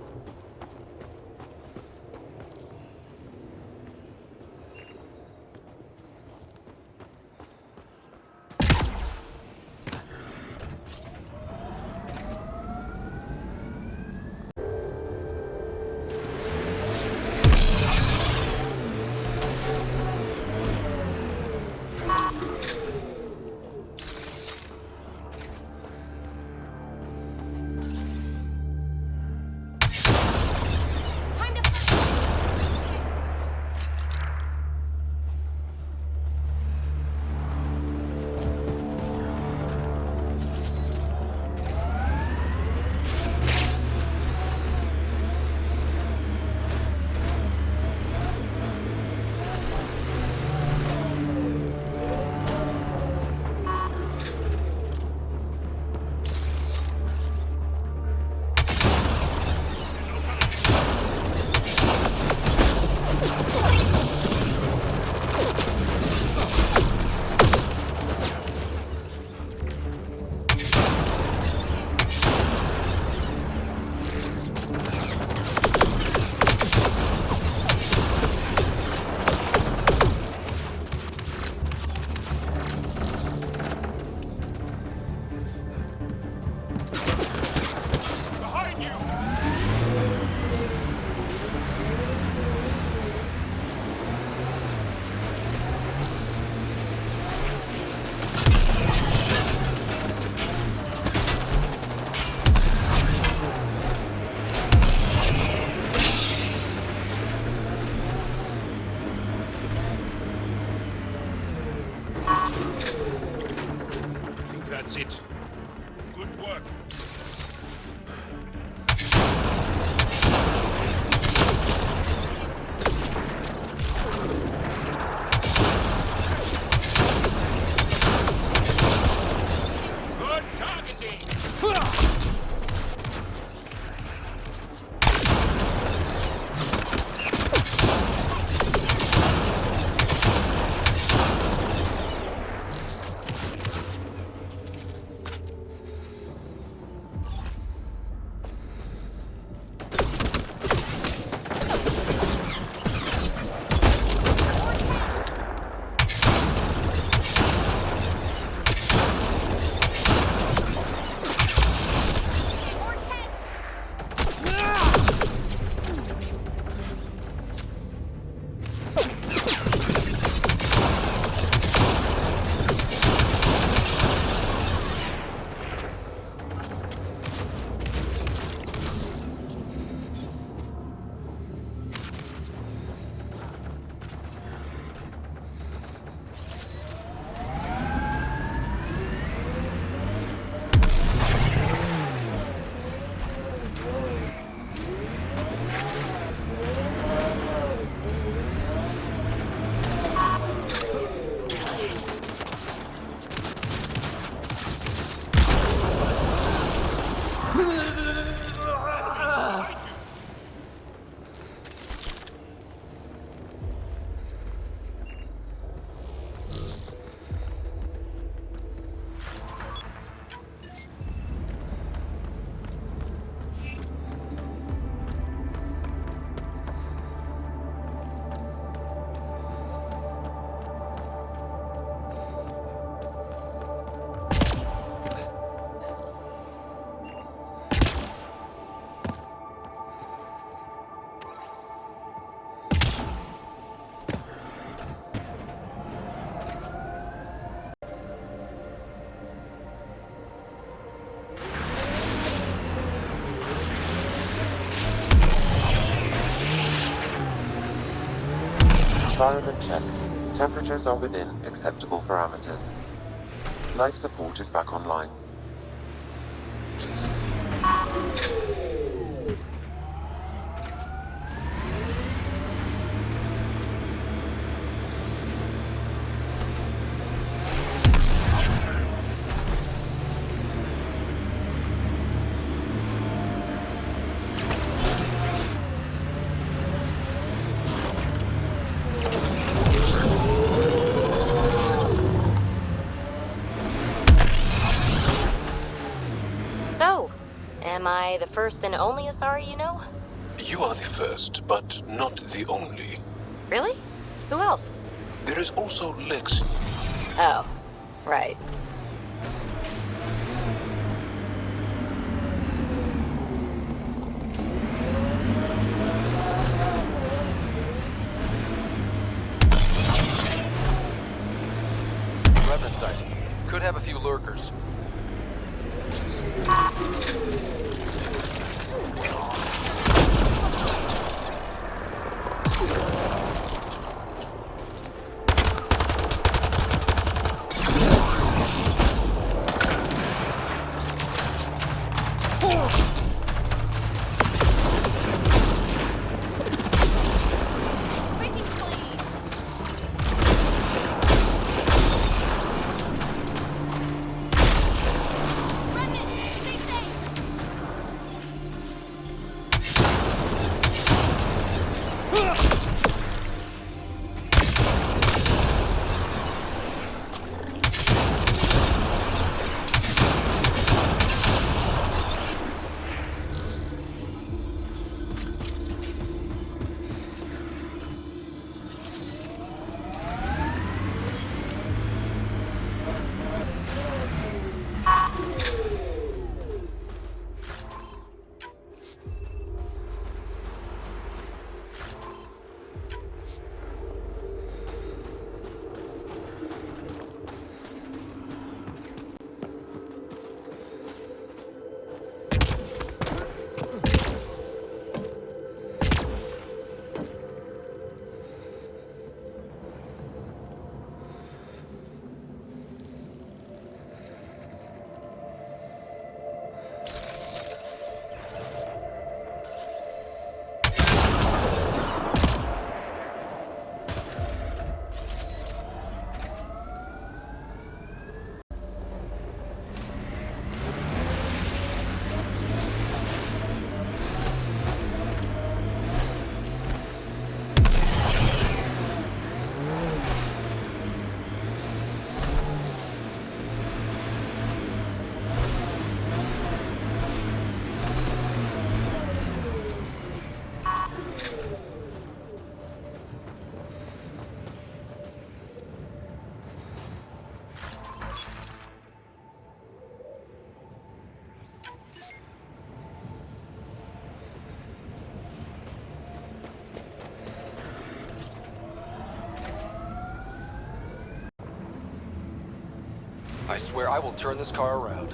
Environment check. Temperatures are within acceptable parameters. Life support is back online. So, am I the first and only Asari you know? You are the first, but not the only. Really? Who else? There is also Lexi. Oh, right. Remnant site. Could have a few lurkers. I swear I will turn this car around.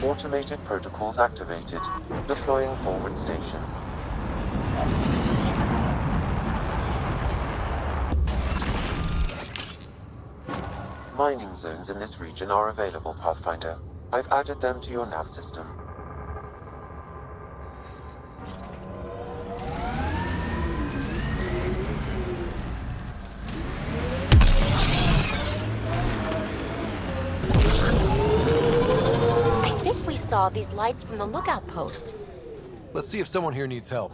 Automated protocols activated. Deploying forward station. Mining zones in this region are available, Pathfinder. I've added them to your nav system. I think we saw these lights from the lookout post. Let's see if someone here needs help.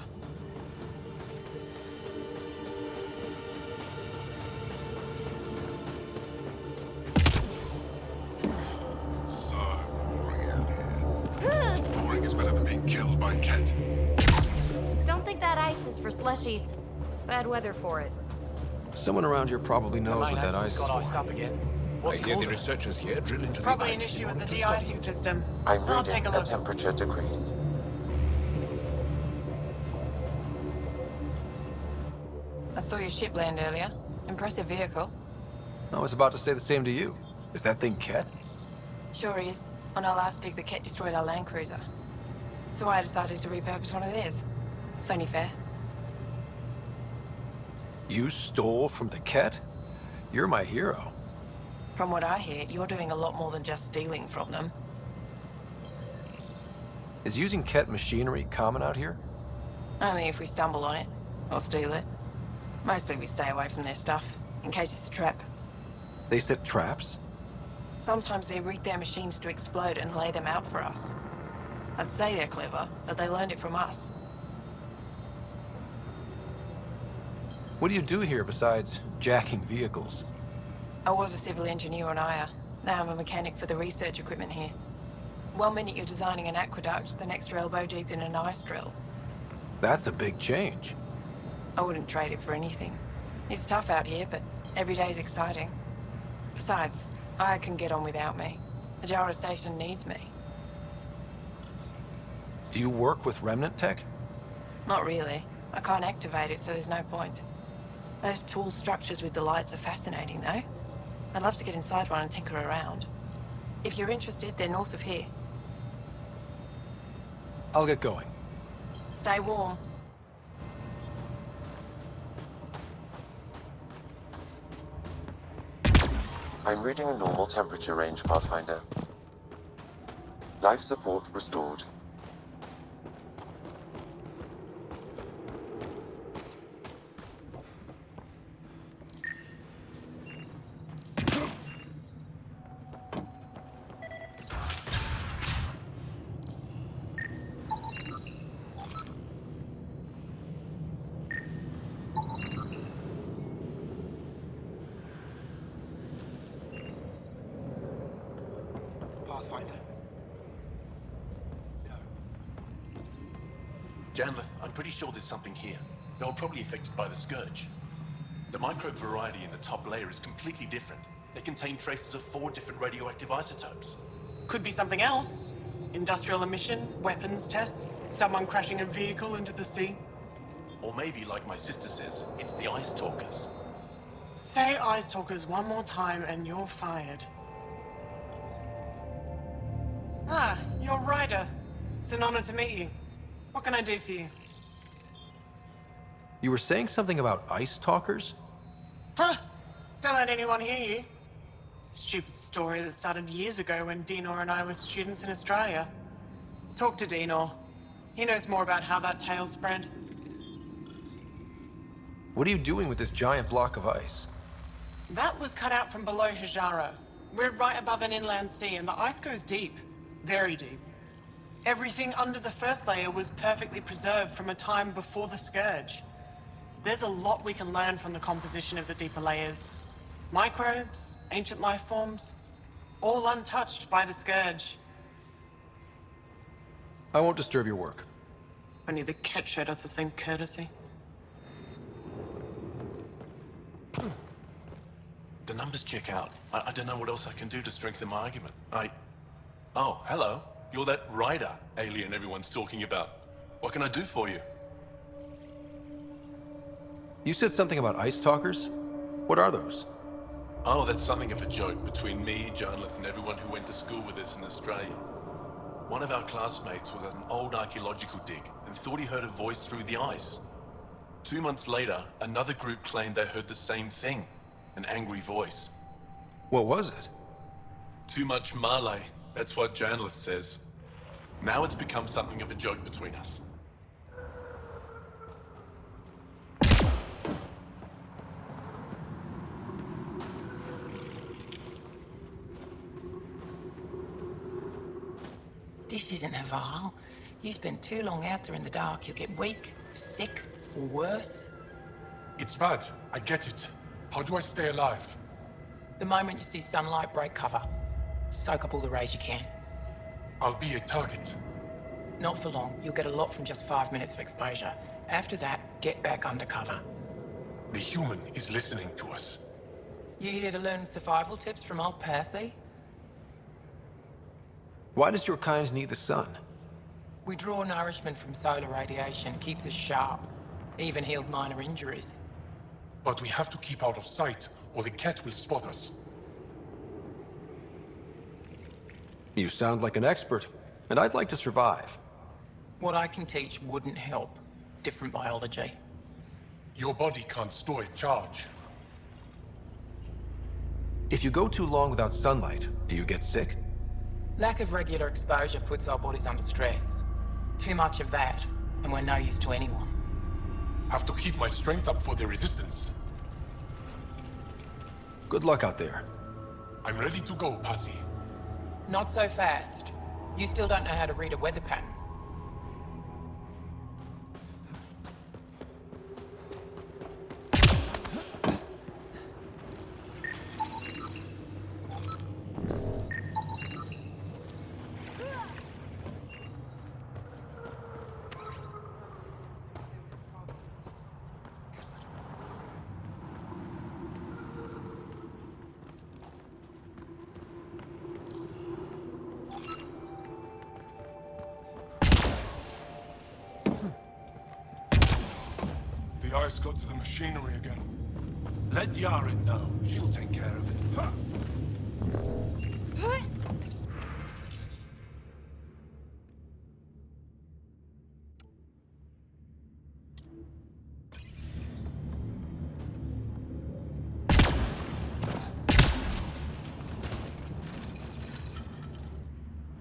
Boring is better than being killed by Ket. Don't think that ice is for slushies. Bad weather for it. Someone around here probably knows what that ice is got iced for. up again. I hear the researchers here drill into Probably the an ice issue in with the order to de-icing study it. system. I'm I'll take reading a a look. temperature decrease. I saw your ship land earlier. Impressive vehicle. I was about to say the same to you. Is that thing Ket? Sure is. On our last dig, the Ket destroyed our Land Cruiser. So I decided to repurpose one of theirs. It's only fair. You stole from the Ket? You're my hero. From what I hear, you're doing a lot more than just stealing from them. Is using Ket machinery common out here? Only if we stumble on it, or steal it. Mostly we stay away from their stuff, in case it's a trap. They set traps? Sometimes they rig their machines to explode and lay them out for us. I'd say they're clever, but they learned it from us. What do you do here besides jacking vehicles? I was a civil engineer on Aya. Now I'm a mechanic for the research equipment here. One minute you're designing an aqueduct, the next you're elbow deep in an ice drill. That's a big change. I wouldn't trade it for anything. It's tough out here, but every day's exciting. Besides, Aya can get on without me. Ajara Station needs me. Do you work with remnant tech? Not really. I can't activate it, so there's no point. Those tool structures with the lights are fascinating, though. I'd love to get inside one and tinker around. If you're interested, they're north of here. I'll get going. Stay warm. I'm reading a normal temperature range, Pathfinder. Life support restored. Pathfinder. Janlith, I'm pretty sure there's something here. They were probably affected by the Scourge. The microbe variety in the top layer is completely different. They contain traces of 4 different radioactive isotopes. Could be something else. Industrial emission, weapons tests, someone crashing a vehicle into the sea. Or maybe, like my sister says, it's the Ice Talkers. Say Ice Talkers one more time and you're fired. Ah, you're Ryder. It's an honor to meet you. What can I do for you? You were saying something about ice talkers? Huh? Don't let anyone hear you. Stupid story that started years ago when Dinor and I were students in Australia. Talk to Dinor. He knows more about how that tale spread. What are you doing with this giant block of ice? That was cut out from below Hijaro. We're right above an inland sea and the ice goes deep. Very deep. Everything under the first layer was perfectly preserved from a time before the Scourge. There's a lot we can learn from the composition of the deeper layers. Microbes, ancient life forms, all untouched by the Scourge. I won't disturb your work. Only the Ket showed us the same courtesy. The numbers check out. I don't know what else I can do to strengthen my argument. Oh, hello. You're that Ryder alien everyone's talking about. What can I do for you? You said something about ice talkers? What are those? Oh, that's something of a joke between me, Janlith, and everyone who went to school with us in Australia. One of our classmates was at an old archaeological dig and thought he heard a voice through the ice. 2 months later, another group claimed they heard the same thing, an angry voice. What was it? Too much Malay, that's what Janlith says. Now it's become something of a joke between us. This isn't Haval. You spend too long out there in the dark, you'll get weak, sick, or worse. It's bad. I get it. How do I stay alive? The moment you see sunlight, break cover. Soak up all the rays you can. I'll be a target. Not for long. You'll get a lot from just 5 minutes of exposure. After that, get back under cover. The human is listening to us. You here to learn survival tips from old Percy? Why does your kind need the sun? We draw nourishment from solar radiation, keeps us sharp. Even healed minor injuries. But we have to keep out of sight, or the Ket will spot us. You sound like an expert, and I'd like to survive. What I can teach wouldn't help. Different biology. Your body can't store a charge. If you go too long without sunlight, do you get sick? Lack of regular exposure puts our bodies under stress. Too much of that, and we're no use to anyone. Have to keep my strength up for the resistance. Good luck out there. I'm ready to go, Posse. Not so fast. You still don't know how to read a weather pattern. The ice got to the machinery again. Let Yara know. She'll take care of it. Ha!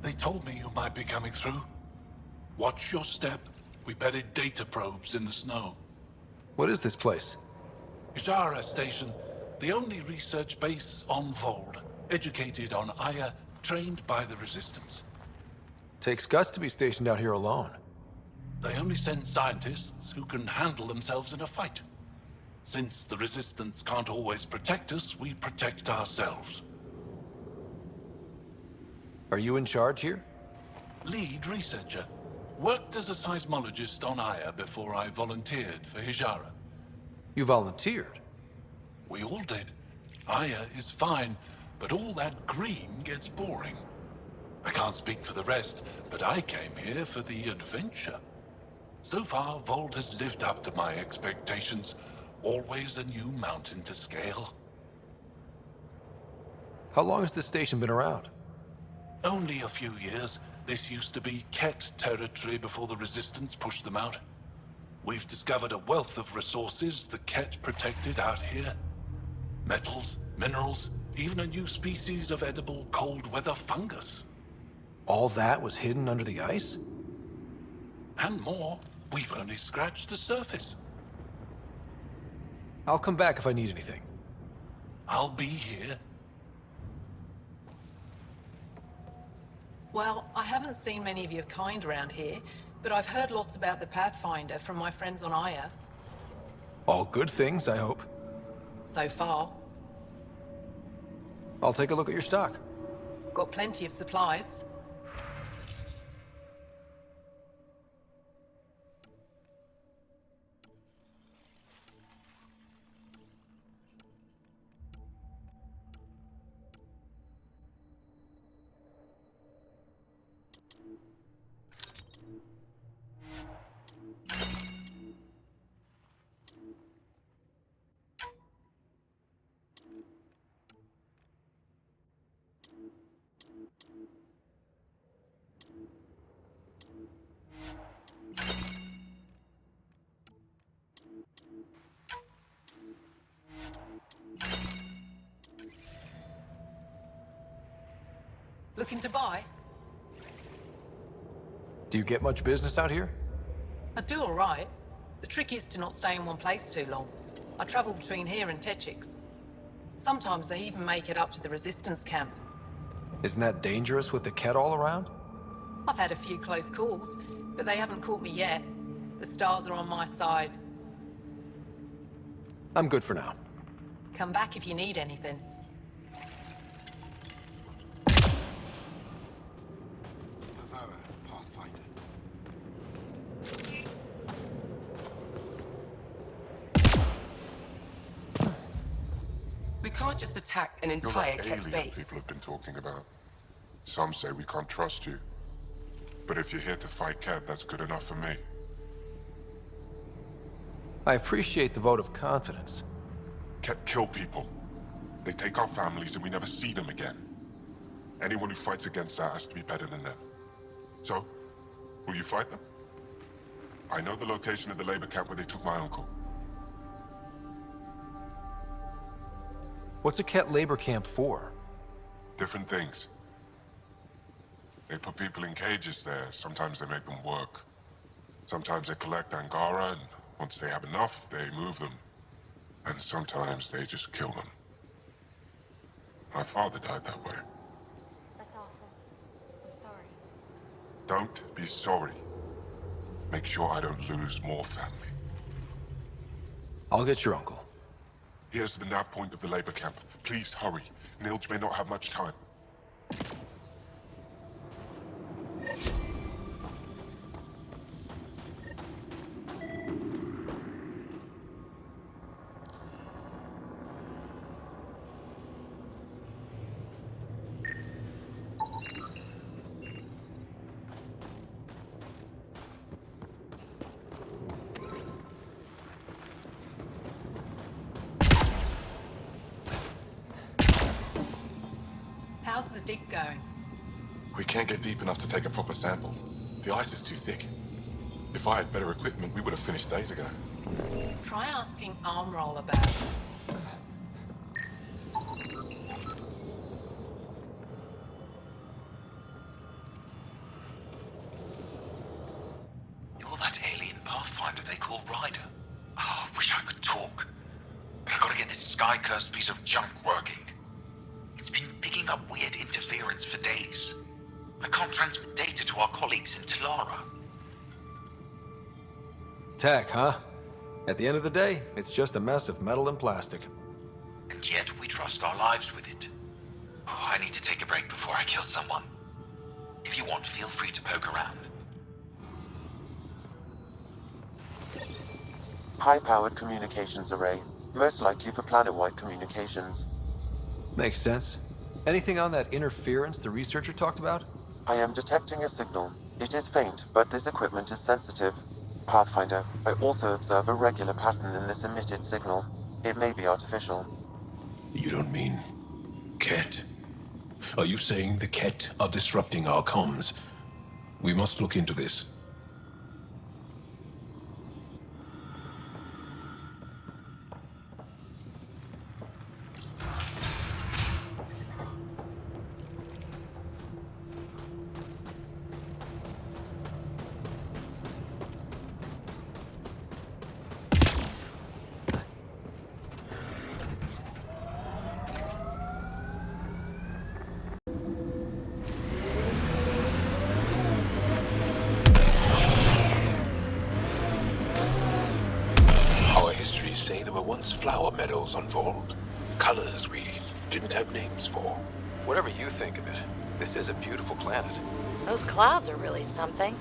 They told me you might be coming through. Watch your step. We buried data probes in the snow. What is this place? Angara Station, the only research base on Voeld. Educated on Aya, trained by the Resistance. Takes guts to be stationed out here alone. They only send scientists who can handle themselves in a fight. Since the Resistance can't always protect us, we protect ourselves. Are you in charge here? Lead researcher. Worked as a seismologist on Aya before I volunteered for Hijara. You volunteered? We all did. Aya is fine, but all that green gets boring. I can't speak for the rest, but I came here for the adventure. So far, Voeld has lived up to my expectations. Always a new mountain to scale. How long has this station been around? Only a few years. This used to be Ket territory before the Resistance pushed them out. We've discovered a wealth of resources the Ket protected out here. Metals, minerals, even a new species of edible cold weather fungus. All that was hidden under the ice? And more. We've only scratched the surface. I'll come back if I need anything. I'll be here. Well, I haven't seen many of your kind around here, but I've heard lots about the Pathfinder from my friends on Aya. All good things, I hope. So far. I'll take a look at your stock. Got plenty of supplies. Looking to buy? Do you get much business out here? I do all right. The trick is to not stay in one place too long. I travel between here and Techix. Sometimes they even make it up to the Resistance camp. Isn't that dangerous with the Ket all around? I've had a few close calls, but they haven't caught me yet. The stars are on my side. I'm good for now. Come back if you need anything. We can't just attack an You're entire that Ket alien base. people have been talking about. Some say we can't trust you. But if you're here to fight Ket, that's good enough for me. I appreciate the vote of confidence. Ket kill people. They take our families and we never see them again. Anyone who fights against that has to be better than them. So, will you fight them? I know the location of the labor camp where they took my uncle. What's a Ket labor camp for? Different things. They put people in cages there. Sometimes they make them work. Sometimes they collect Angara, and once they have enough, they move them. And sometimes they just kill them. My father died that way. That's awful. I'm sorry. Don't be sorry. Make sure I don't lose more family. I'll get your uncle. Here's the nav point of the labor camp. Please hurry. Nilj may not have much time. How's the dig going? We can't get deep enough to take a proper sample. The ice is too thick. If I had better equipment, we would have finished days ago. Try asking Armroll about it. You're that alien pathfinder they call Ryder. Oh, I wish I could talk. But I gotta get this sky-cursed piece of junk working. It's been picking up weird interference for days. I can't transmit data to our colleagues in Talara. Tech, huh? At the end of the day, it's just a mess of metal and plastic. And yet we trust our lives with it. Oh, I need to take a break before I kill someone. If you want, feel free to poke around. High-powered communications array. Most likely for planet-wide communications. Makes sense. Anything on that interference the researcher talked about? I am detecting a signal. It is faint, but this equipment is sensitive. Pathfinder, I also observe a regular pattern in this emitted signal. It may be artificial. You don't mean Ket? Are you saying the Ket are disrupting our comms? We must look into this. Say there were once flower meadows on Voeld. Colors we didn't have names for. Whatever you think of it, this is a beautiful planet. Those clouds are really something.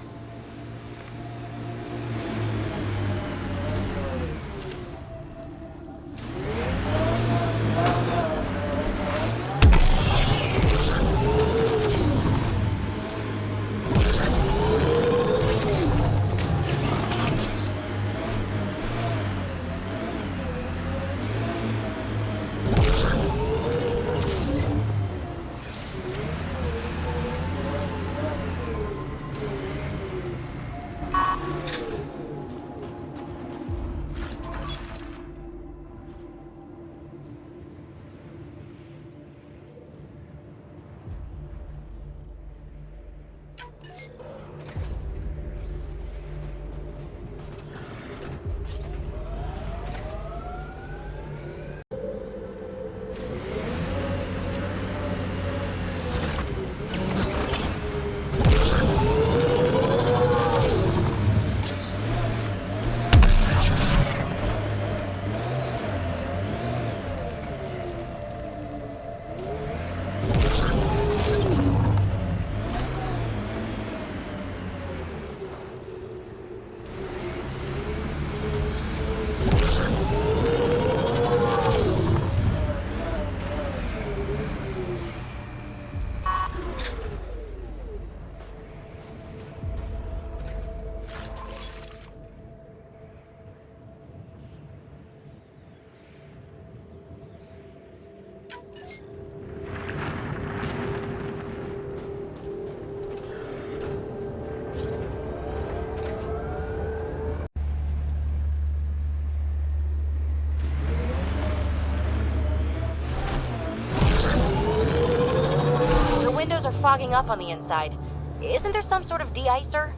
fogging up on the inside. Isn't there some sort of de-icer?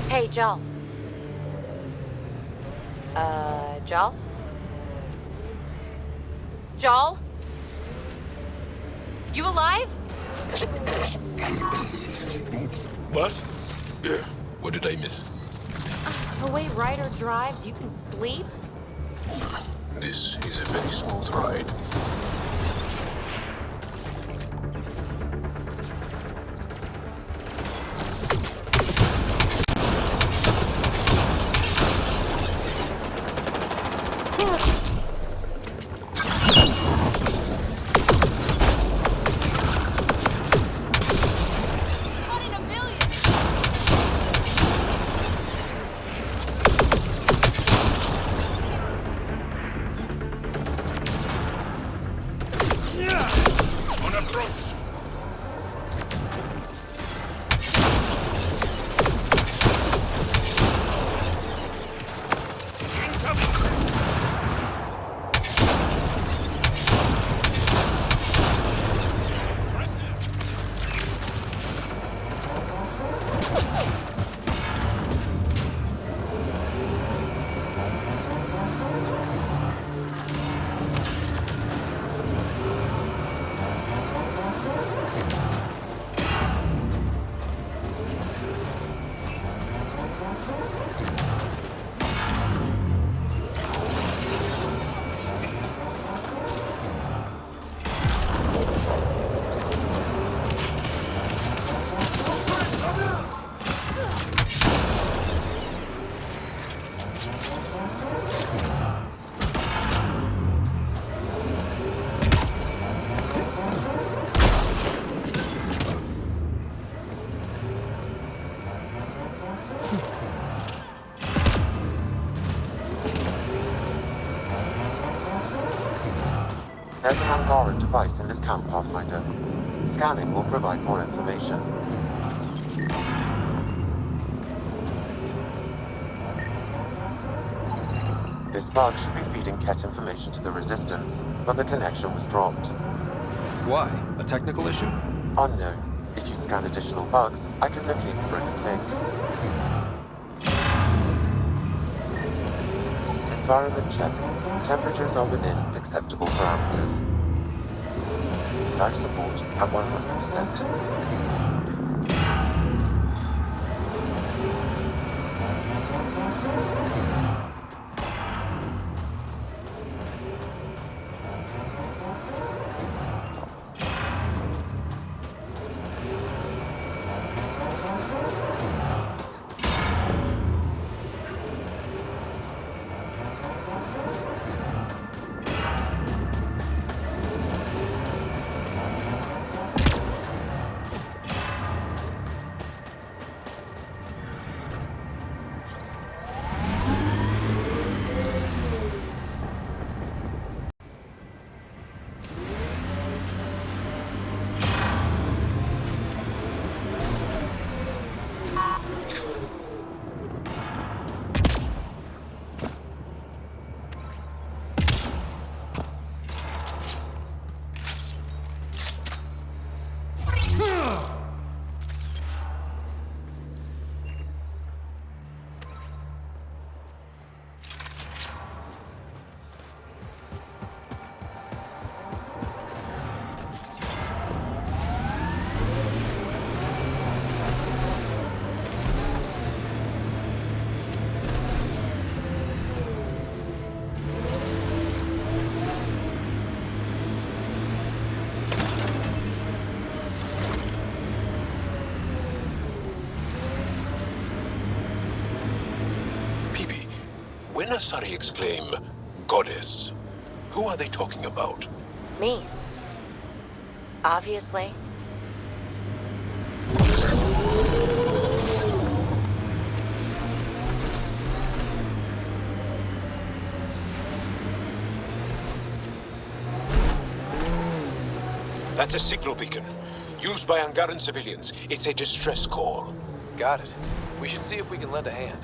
Hey, Jal. Jal? Jal? You alive? What? What did I miss? The way Ryder drives, you can sleep? This is a very smooth ride. There's an Angara device in this camp, Pathfinder. Scanning will provide more information. This bug should be feeding Ket information to the Resistance, but the connection was dropped. Why? A technical issue? Unknown. If you scan additional bugs, I can locate the broken link. Environment check. Temperatures are within acceptable parameters. Life support at 100%. When Asari exclaim, Goddess, who are they talking about? Me. Obviously. That's a signal beacon. Used by Angaran civilians. It's a distress call. Got it. We should see if we can lend a hand.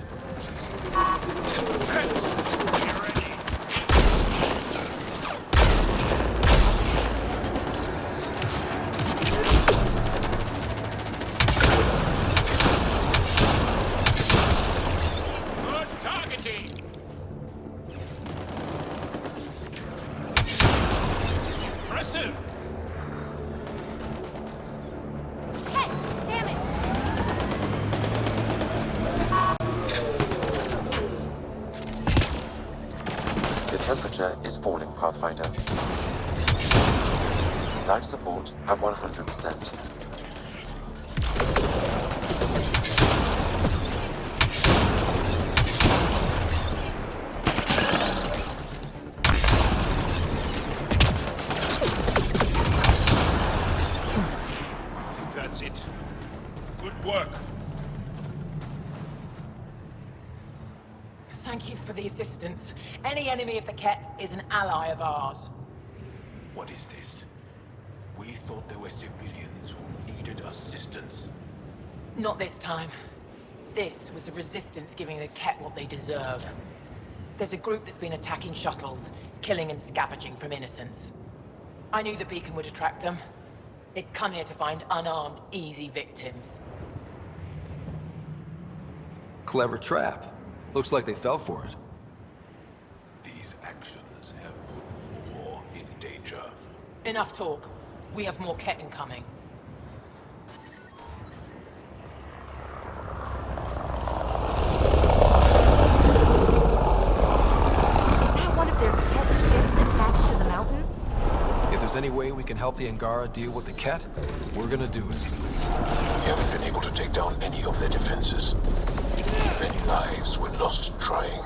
temperature is falling, Pathfinder. Life support at 100%. That's it. Good work. Thank you for the assistance. Any enemy of the Ket is an ally of ours. What is this? We thought there were civilians who needed assistance. Not this time. This was the Resistance giving the Ket what they deserve. There's a group that's been attacking shuttles, killing and scavenging from innocents. I knew the beacon would attract them. They'd come here to find unarmed, easy victims. Clever trap. Looks like they fell for it. These actions have put war in danger. Enough talk. We have more Ket incoming. Is that one of their Ket ships attached to the mountain? If there's any way we can help the Angara deal with the Ket, we're gonna do it. We haven't been able to take down any of their defenses. Many lives were lost trying.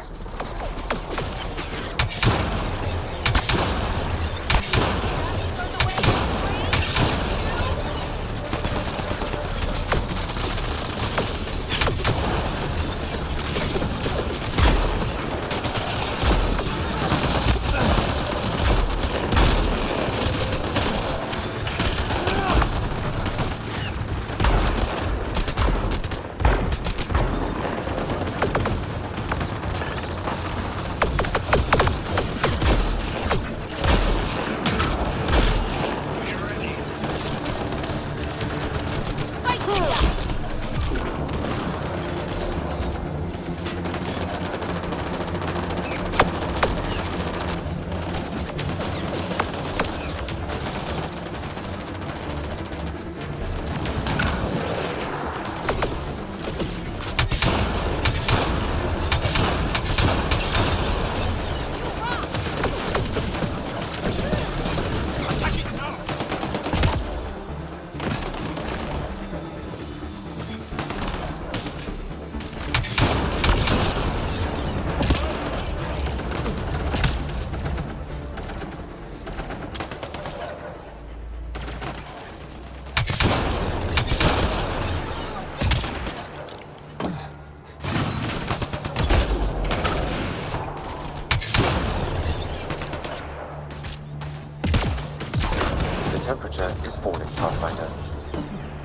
Temperature is falling, Pathfinder.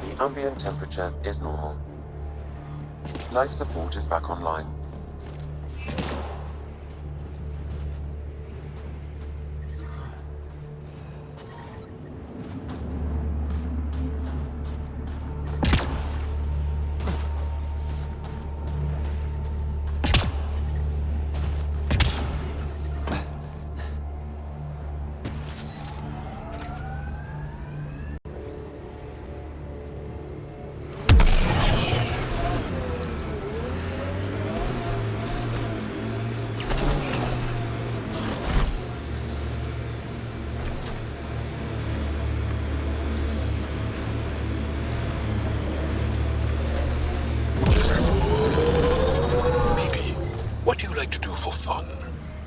The ambient temperature is normal. Life support is back online.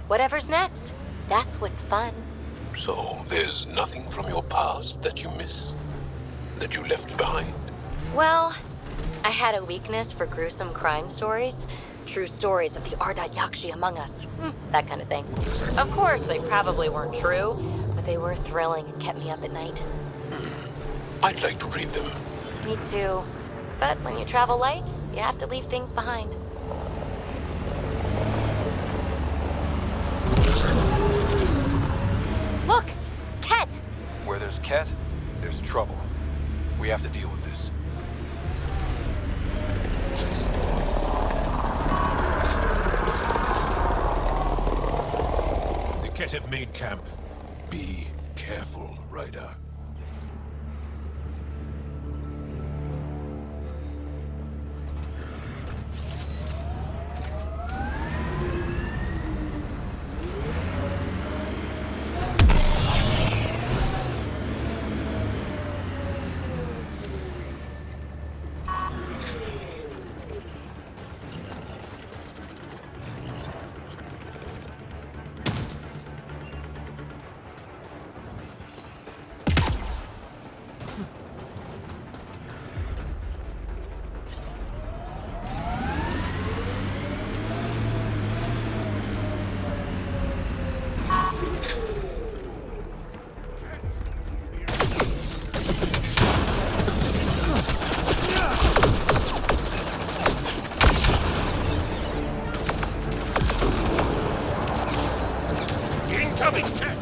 Whatever's next. That's what's fun. So, there's nothing from your past that you miss? That you left behind? Well, I had a weakness for gruesome crime stories. True stories of the Ardat Yakshi among us. That kind of thing. Of course, they probably weren't true, but they were thrilling and kept me up at night. I'd like to read them. Me too. But when you travel light, you have to leave things behind. Look! Ket! Where there's Ket, there's trouble. We have to deal with this. The Ket have made camp. Be careful, Ryder. coming, Cat!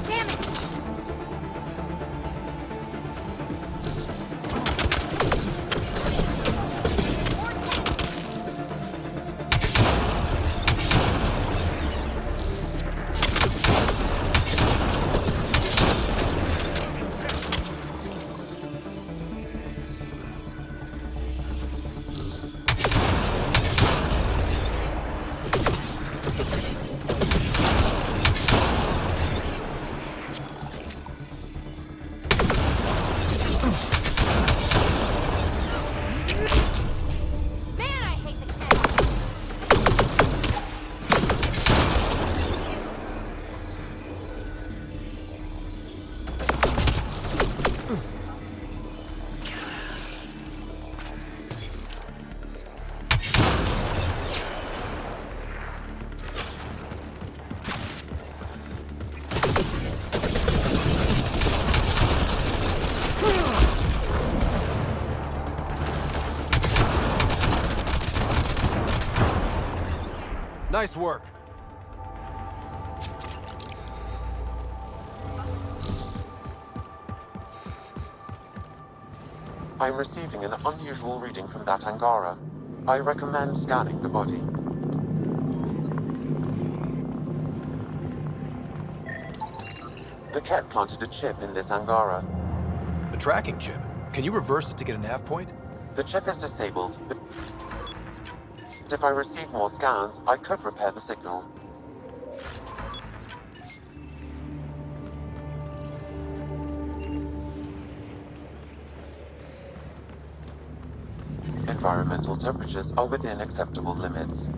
Damn it! Nice work. I'm receiving an unusual reading from that Angara. I recommend scanning the body. The Ket planted a chip in this Angara. The tracking chip. Can you reverse it to get a nav point? The chip is disabled, but if I receive more scans, I could repair the signal. Environmental temperatures are within acceptable limits.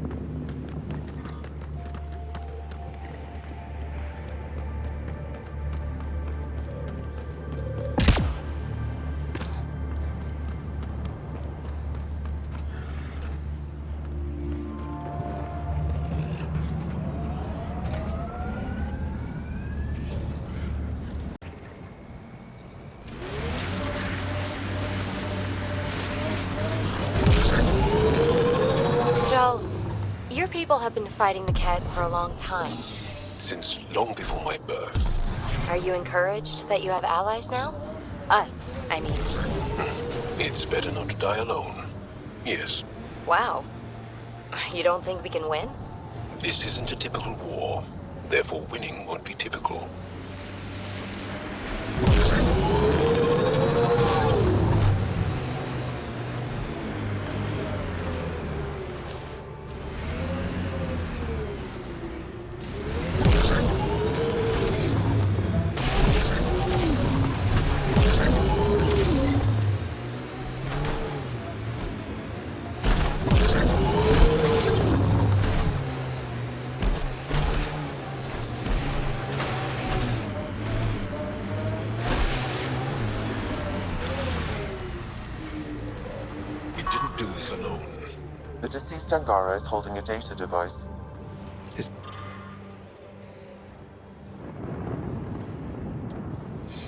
Your people have been fighting the Ket for a long time. Since long before my birth. Are you encouraged that you have allies now? Us, I mean. It's better not to die alone. Yes. Wow. You don't think we can win? This isn't a typical war. Therefore, winning won't be typical. The deceased Angara is holding a data device. His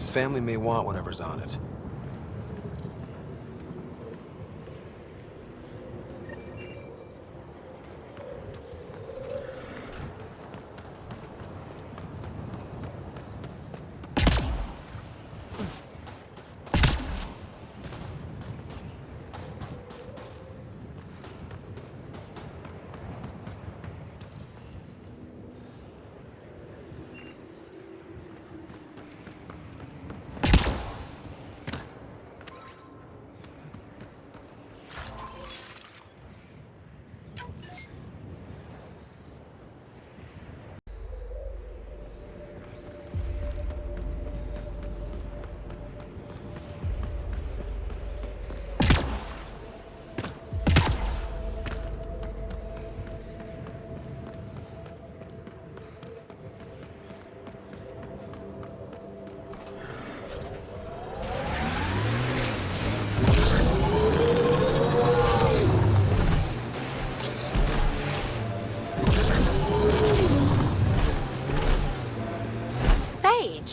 family may want whatever's on it.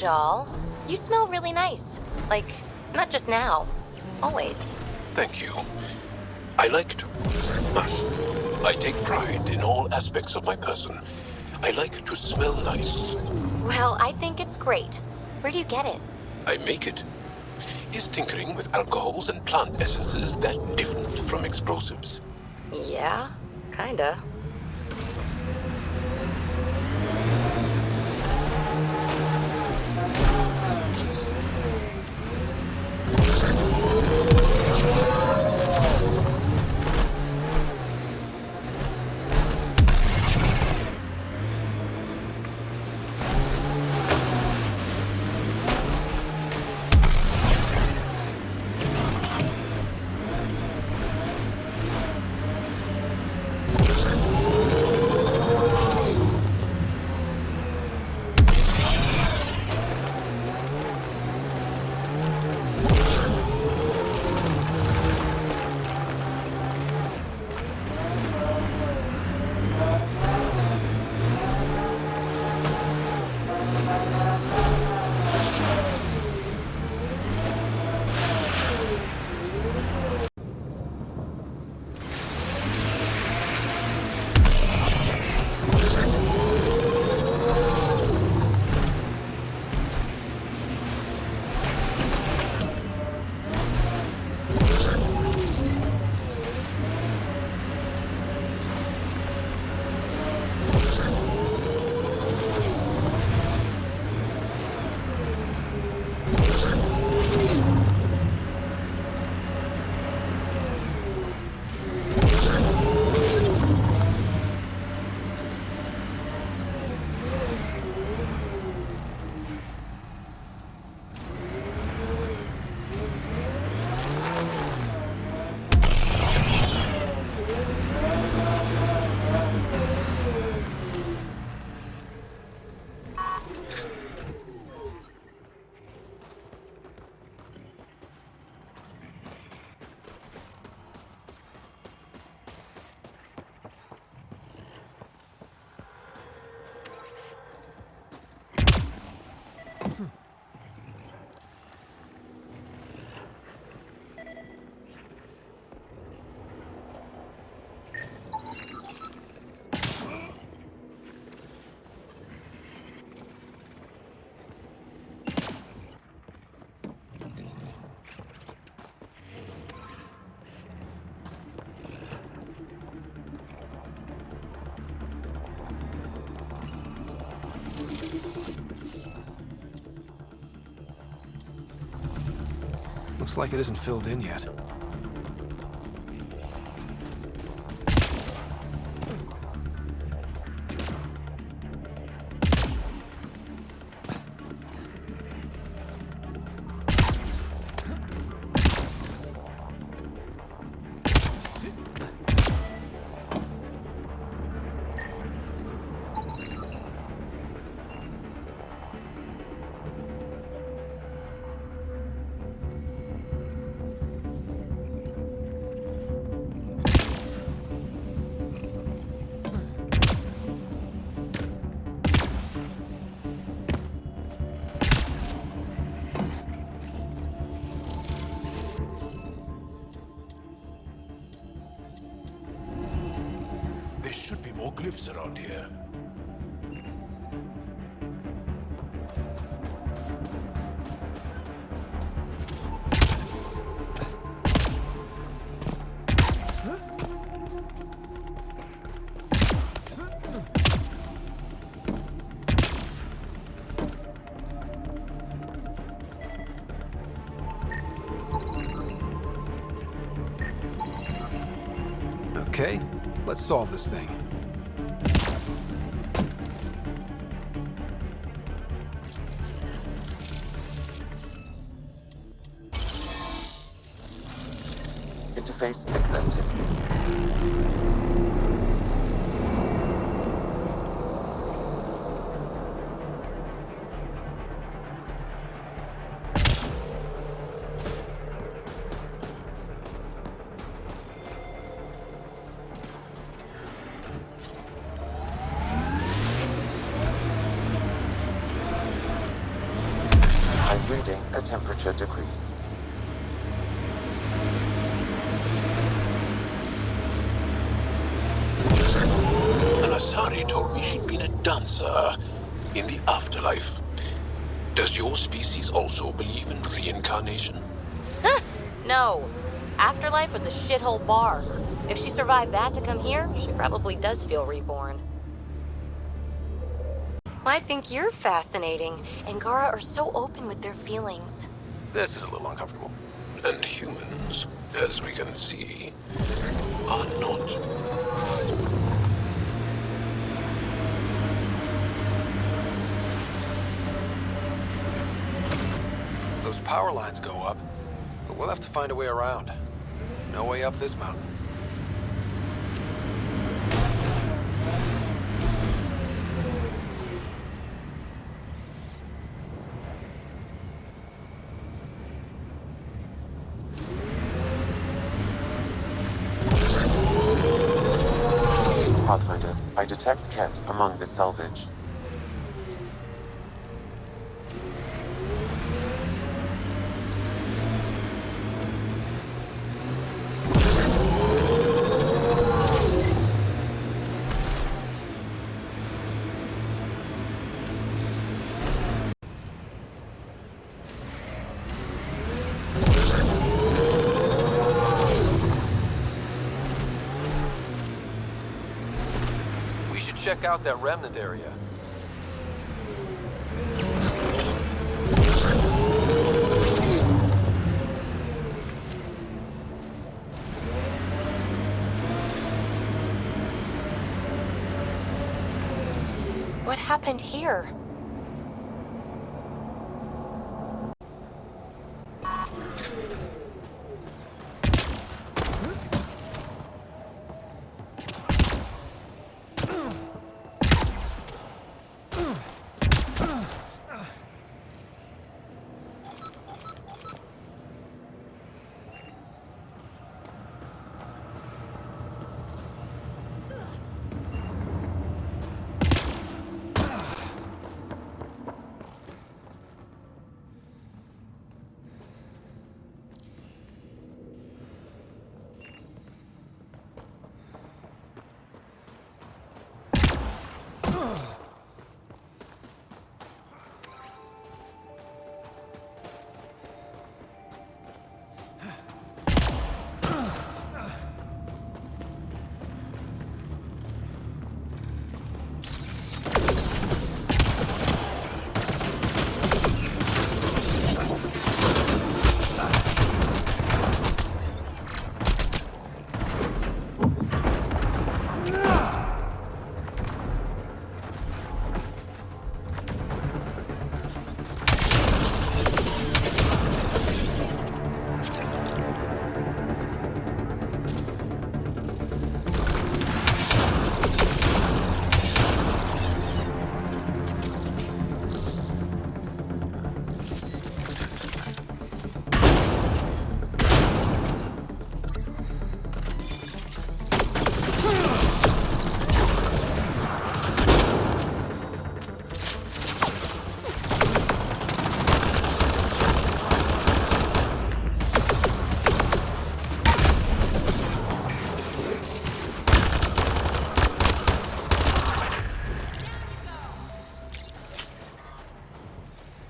Y'all, you smell really nice. Like, not just now. Always. Thank you. I like to... I take pride in all aspects of my person. I like to smell nice. Well, I think it's great. Where do you get it? I make it. Is tinkering with alcohols and plant essences that different from explosives? Yeah, kinda. Looks like it isn't filled in yet. More glyphs around here. Okay, let's solve this thing. Interface accepted. I'm reading a temperature decrease. Atari told me she'd been a dancer in the afterlife. Does your species also believe in reincarnation? No. Afterlife was a shithole bar. If she survived that to come here, she probably does feel reborn. I think you're fascinating. Angara are so open with their feelings. This is a little uncomfortable. And humans, as we can see, are not. Those power lines go up, but we'll have to find a way around. No way up this mountain. Pathfinder, I detect Ket among this salvage. Check out that remnant area. What happened here?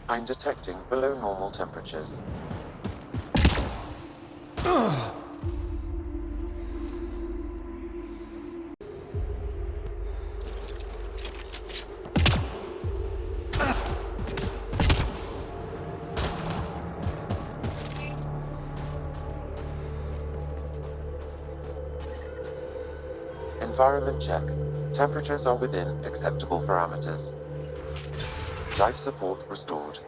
I'm detecting below normal temperatures. Environment check. Temperatures are within acceptable parameters. Life support restored.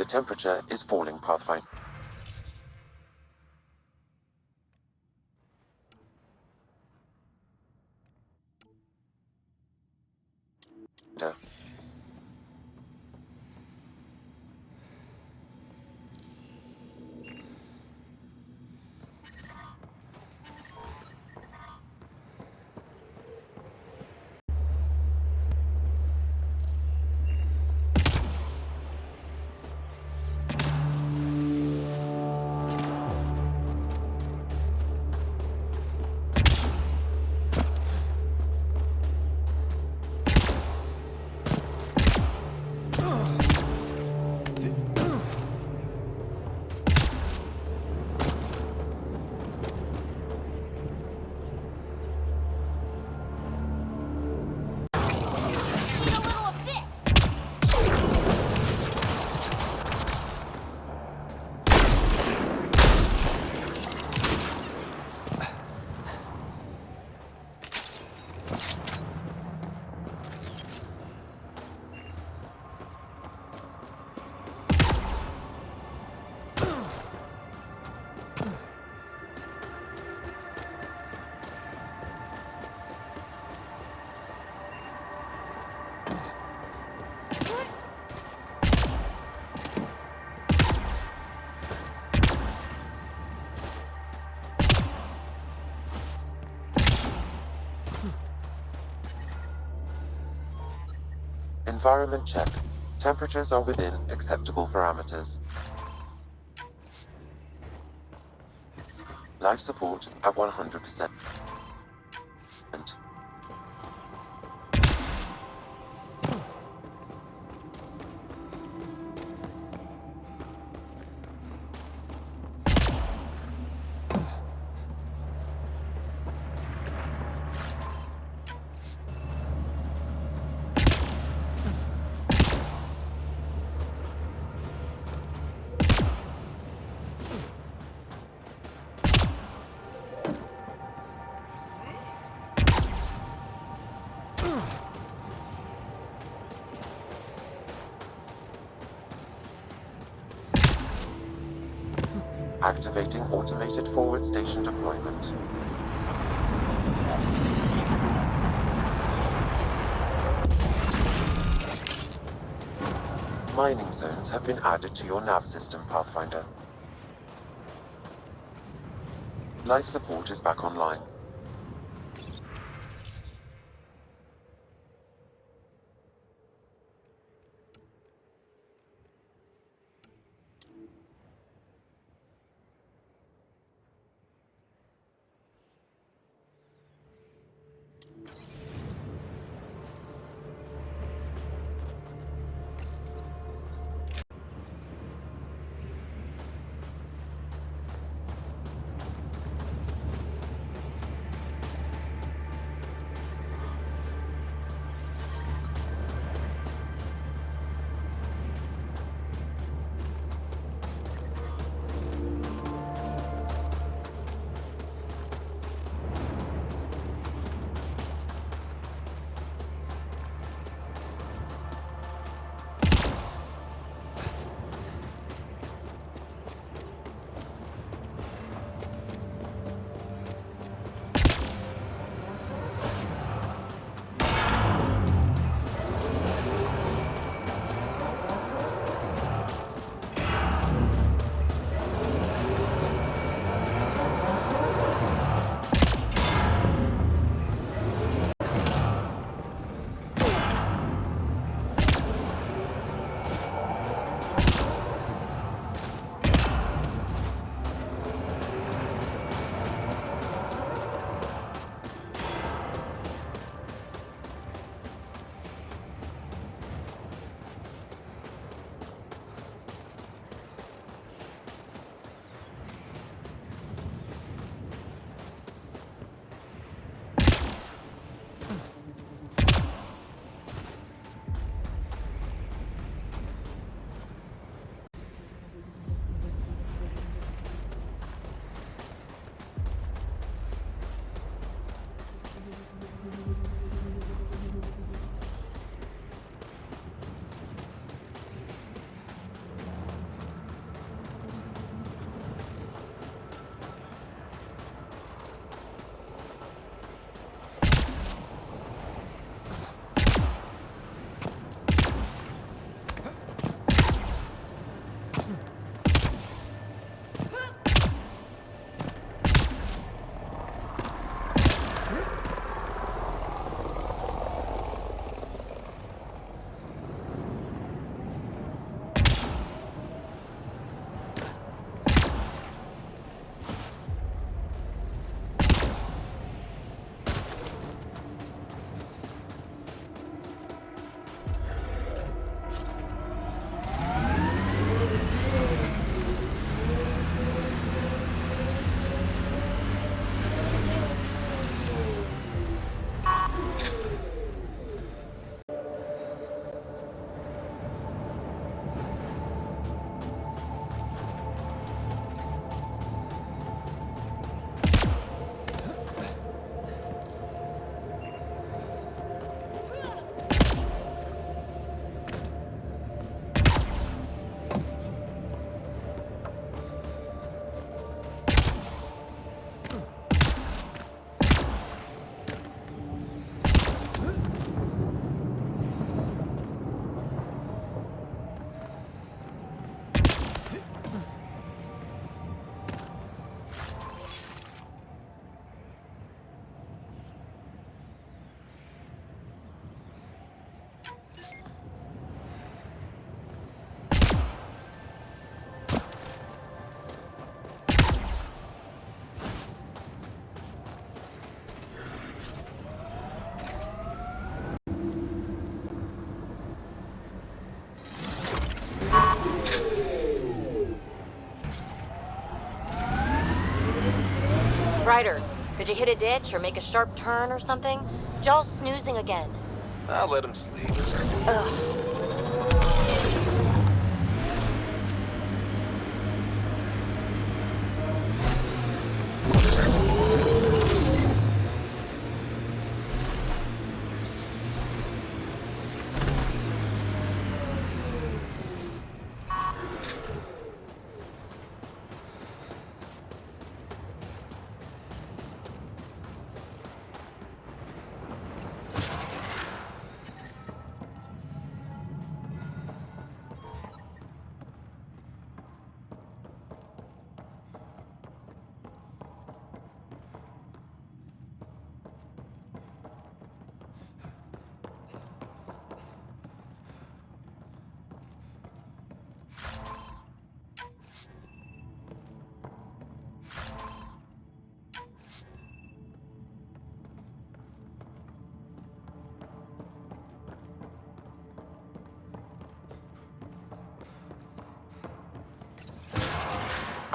The temperature is falling, Pathfinder. Environment check. Temperatures are within acceptable parameters. Life support at 100%. Activating automated forward station deployment. Mining zones have been added to your nav system, Pathfinder. Life support is back online. Ryder, could you hit a ditch or make a sharp turn or something? Jaw's snoozing again. I'll let him sleep. Ugh.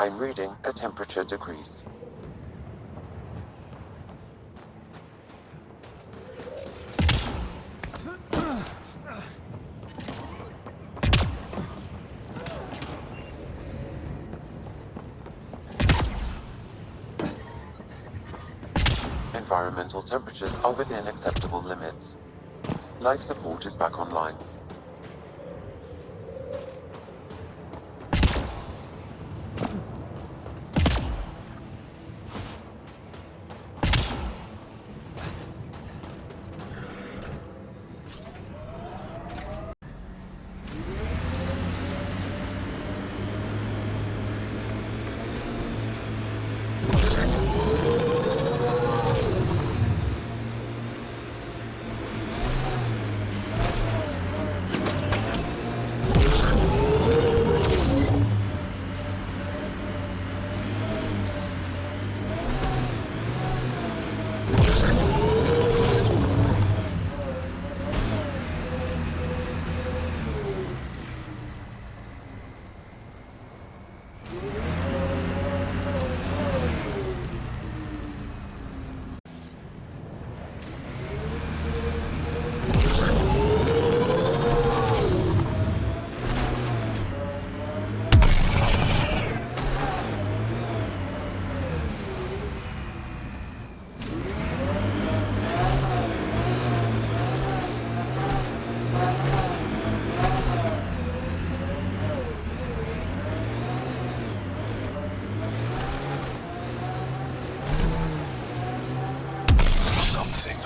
I'm reading a temperature decrease. Environmental temperatures are within acceptable limits. Life support is back online.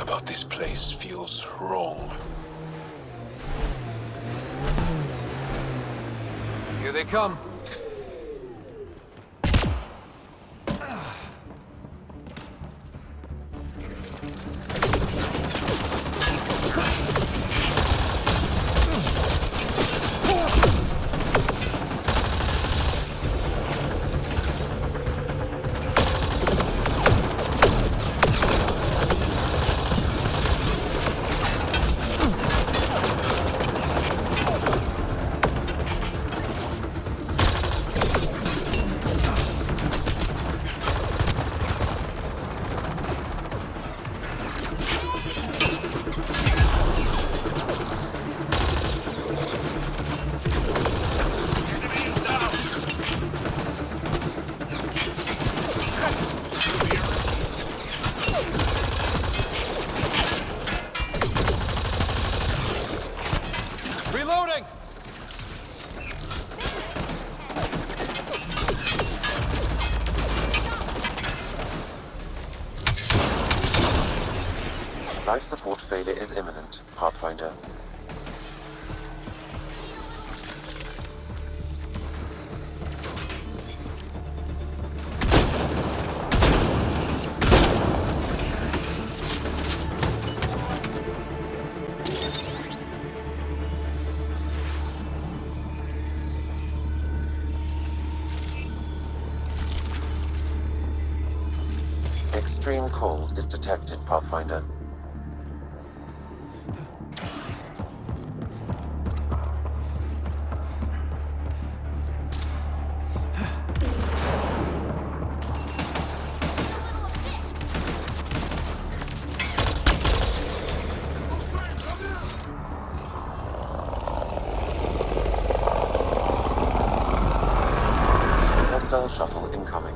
About this place feels wrong. Here they come. Life support failure is imminent, Pathfinder. Extreme cold is detected, Pathfinder. signal incoming.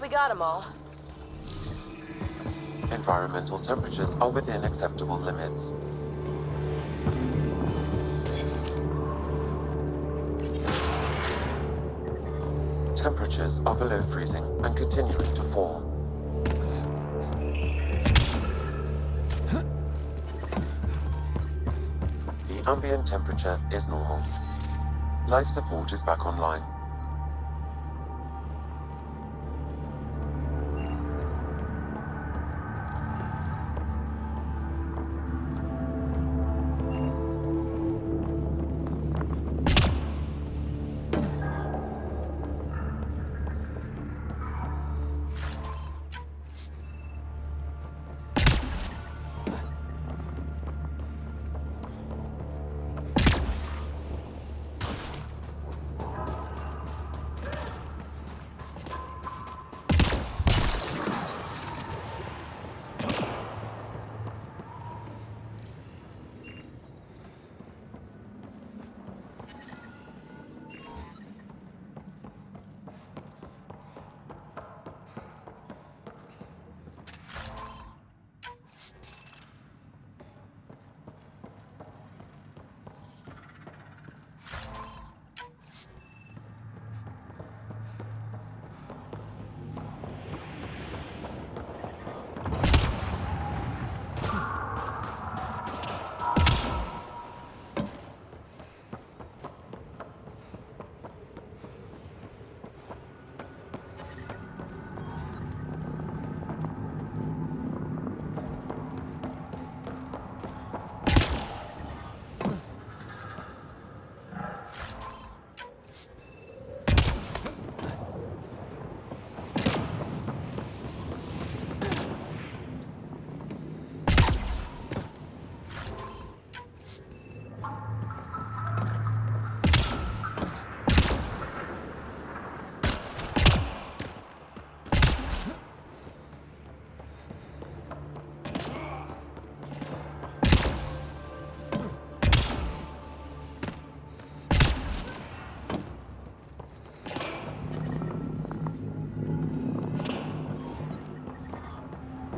Got them all. Environmental temperatures are within acceptable limits. Temperatures are below freezing and continuing to fall. The ambient temperature is normal. Life support is back online.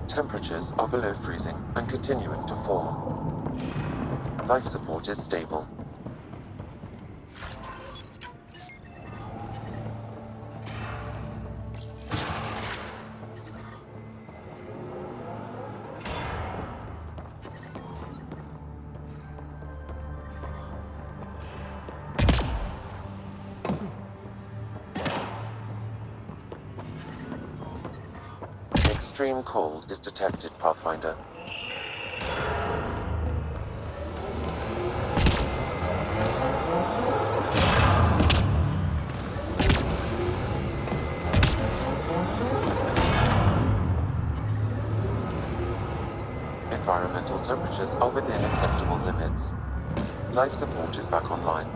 Temperatures are below freezing and continuing to fall. Life support is stable. Extreme cold is detected, Pathfinder. Environmental temperatures are within acceptable limits. Life support is back online.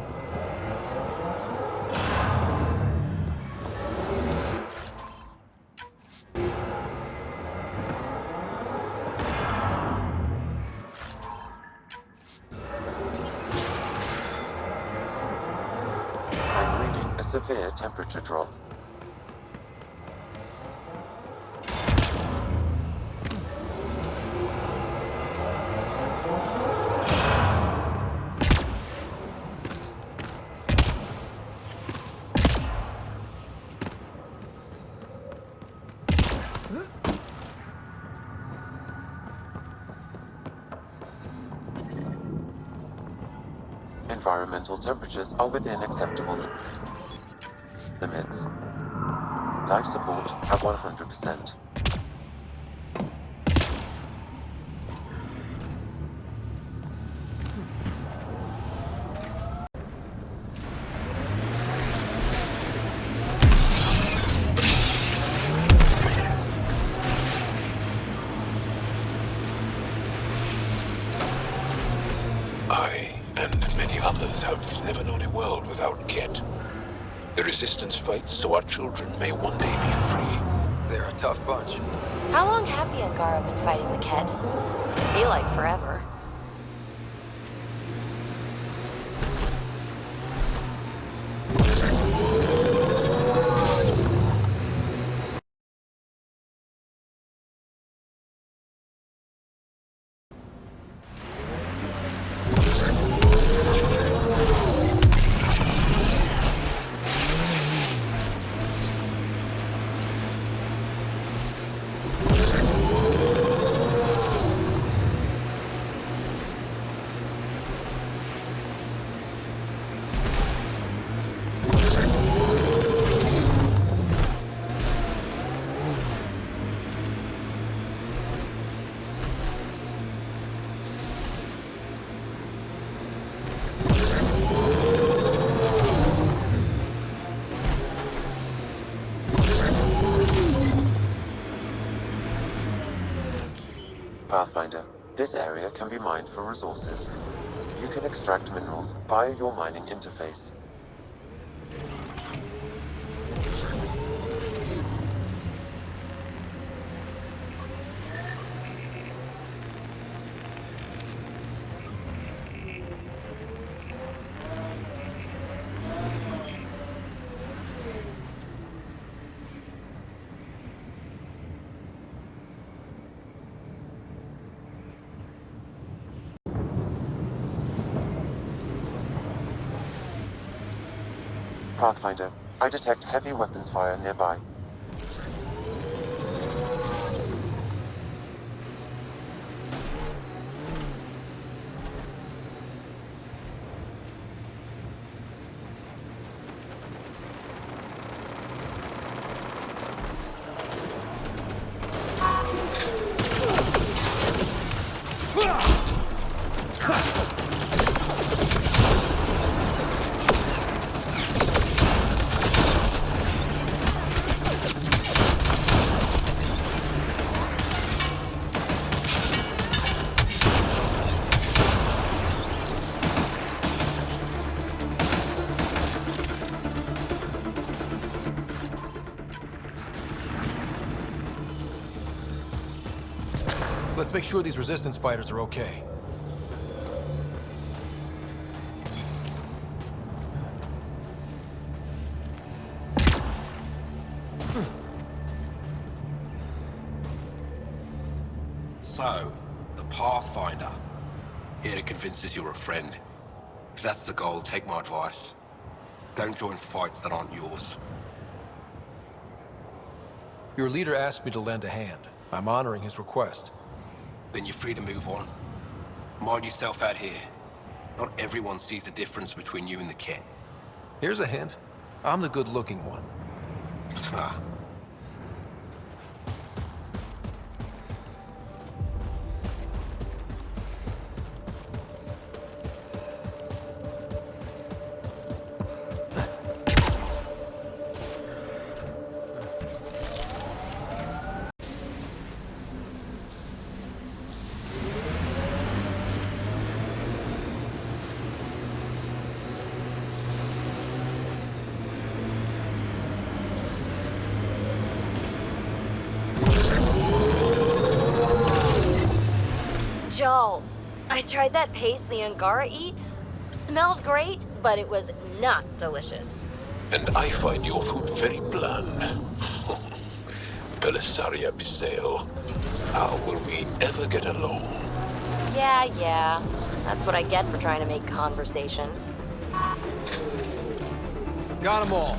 Severe temperature drop. Environmental temperatures are within acceptable limits. Life support at 100%. We've never known a world without Ket. The Resistance fights so our children may one day be free. They're a tough bunch. How long have the Angara been fighting the Ket? I feel like forever. Pathfinder, this area can be mined for resources. You can extract minerals via your mining interface. Pathfinder, I detect heavy weapons fire nearby. Let's make sure these Resistance fighters are okay. So, the Pathfinder. Here to convince us you're a friend. If that's the goal, take my advice. Don't join fights that aren't yours. Your leader asked me to lend a hand. I'm honoring his request. Then you're free to move on. Mind yourself out here. Not everyone sees the difference between you and the Ket. Here's a hint. I'm the good-looking one. Ah. Joel, I tried that paste the Angara eat. Smelled great, but it was not delicious. And I find your food very bland. Belisaria Bisail, how will we ever get along? Yeah. That's what I get for trying to make conversation. Got them all.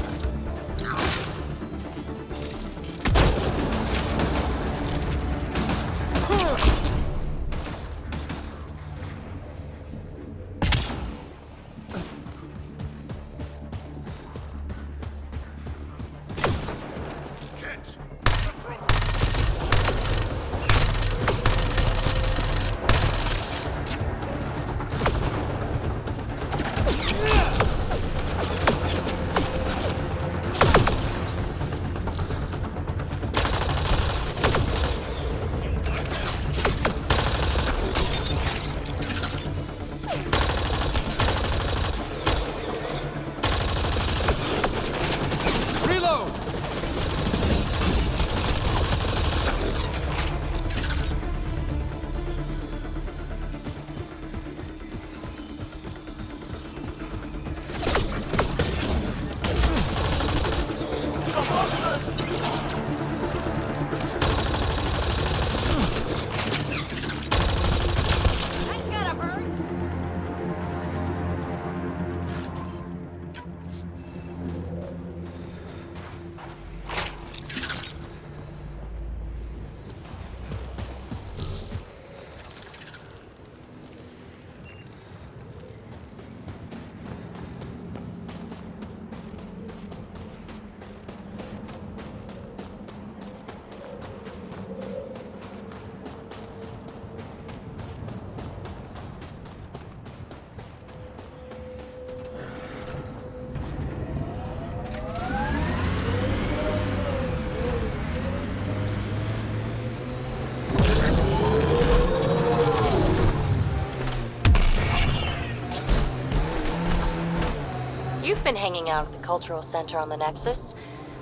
You've been hanging out at the Cultural Center on the Nexus.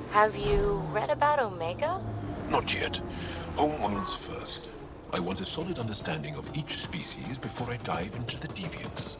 Have you read about Omega? Not yet. Home worlds first. I want a solid understanding of each species before I dive into the deviants.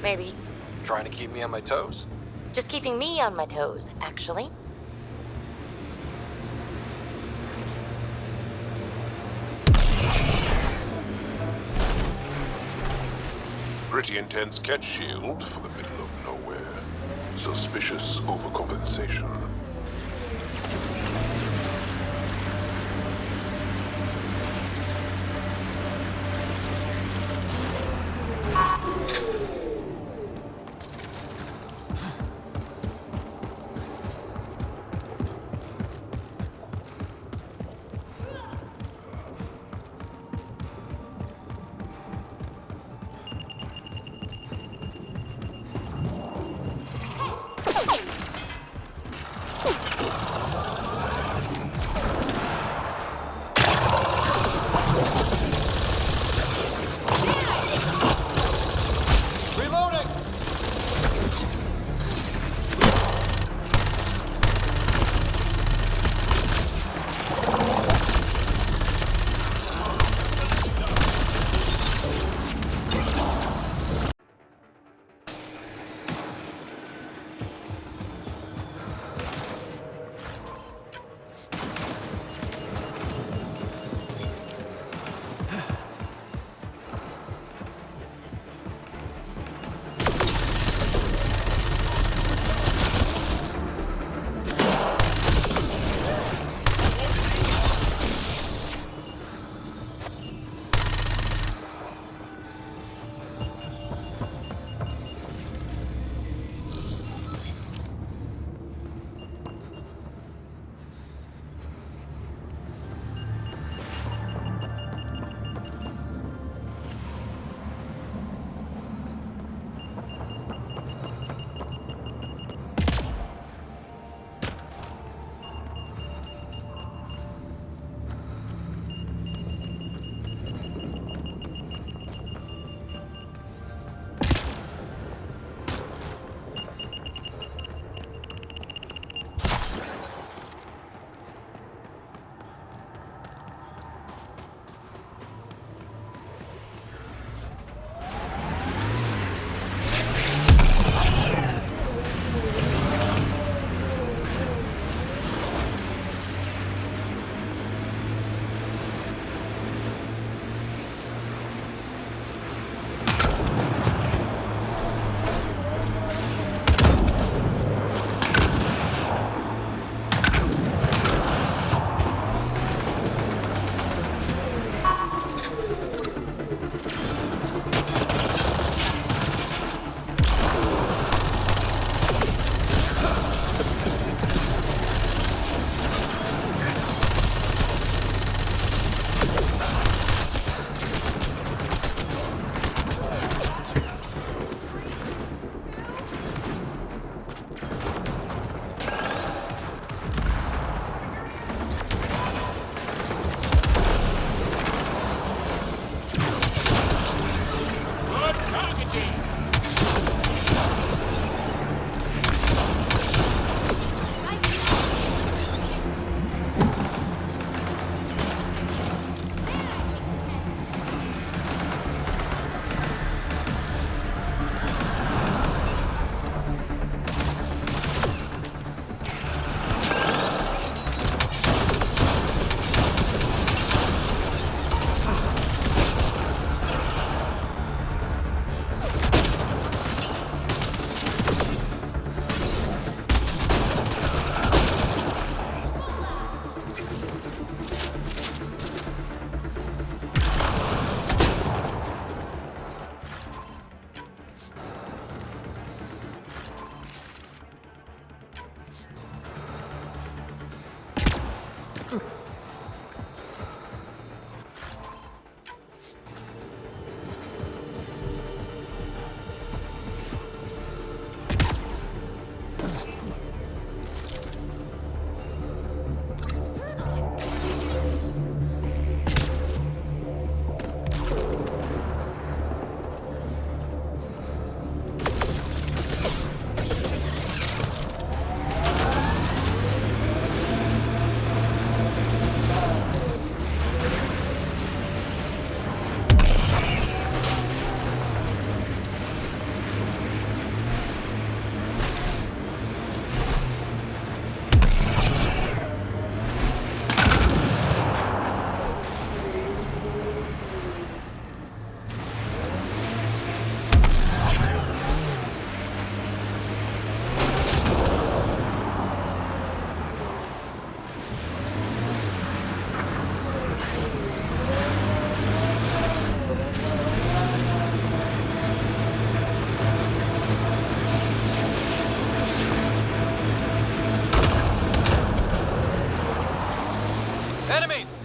Maybe. Trying to keep me on my toes? Just keeping me on my toes, actually. Pretty intense catch shield for the middle of nowhere. Suspicious overcompensation. Enemies!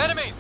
Enemies!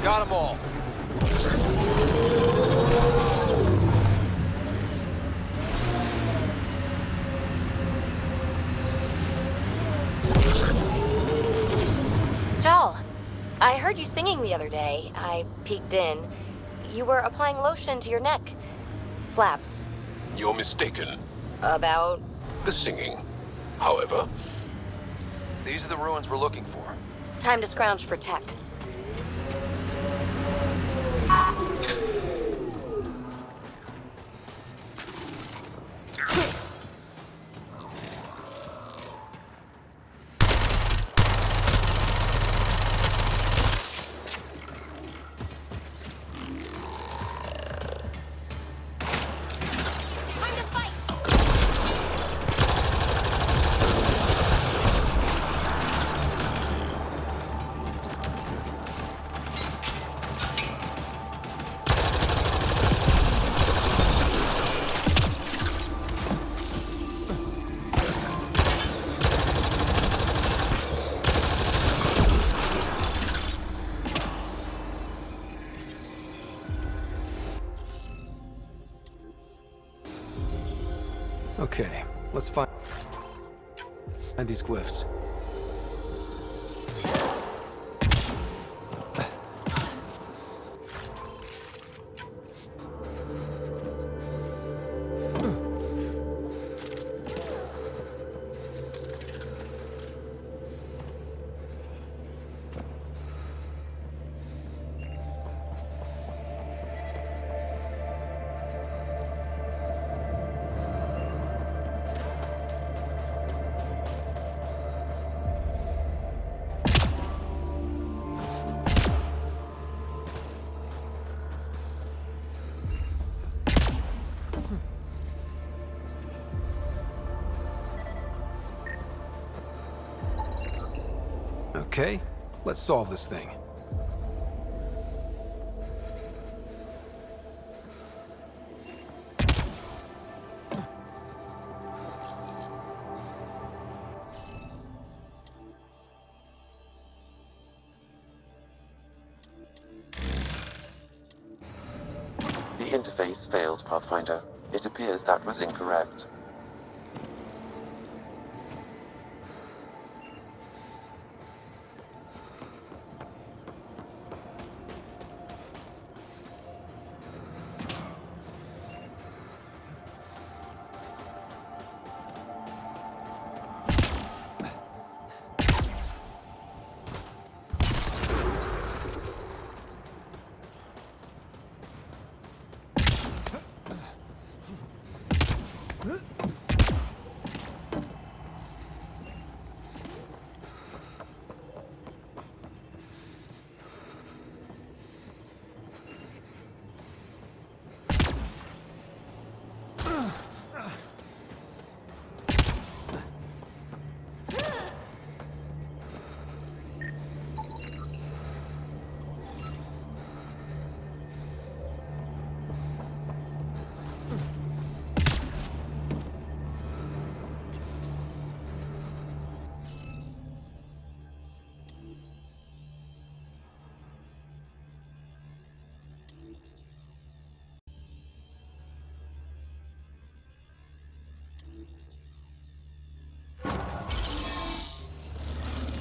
Got them all. heard you singing the other day. I peeked in. You were applying lotion to your neck. Flaps. You're mistaken. About? The singing. However... These are the ruins we're looking for. Time to scrounge for tech. Okay, let's find these glyphs. Okay, let's solve this thing. The interface failed, Pathfinder. It appears that was incorrect.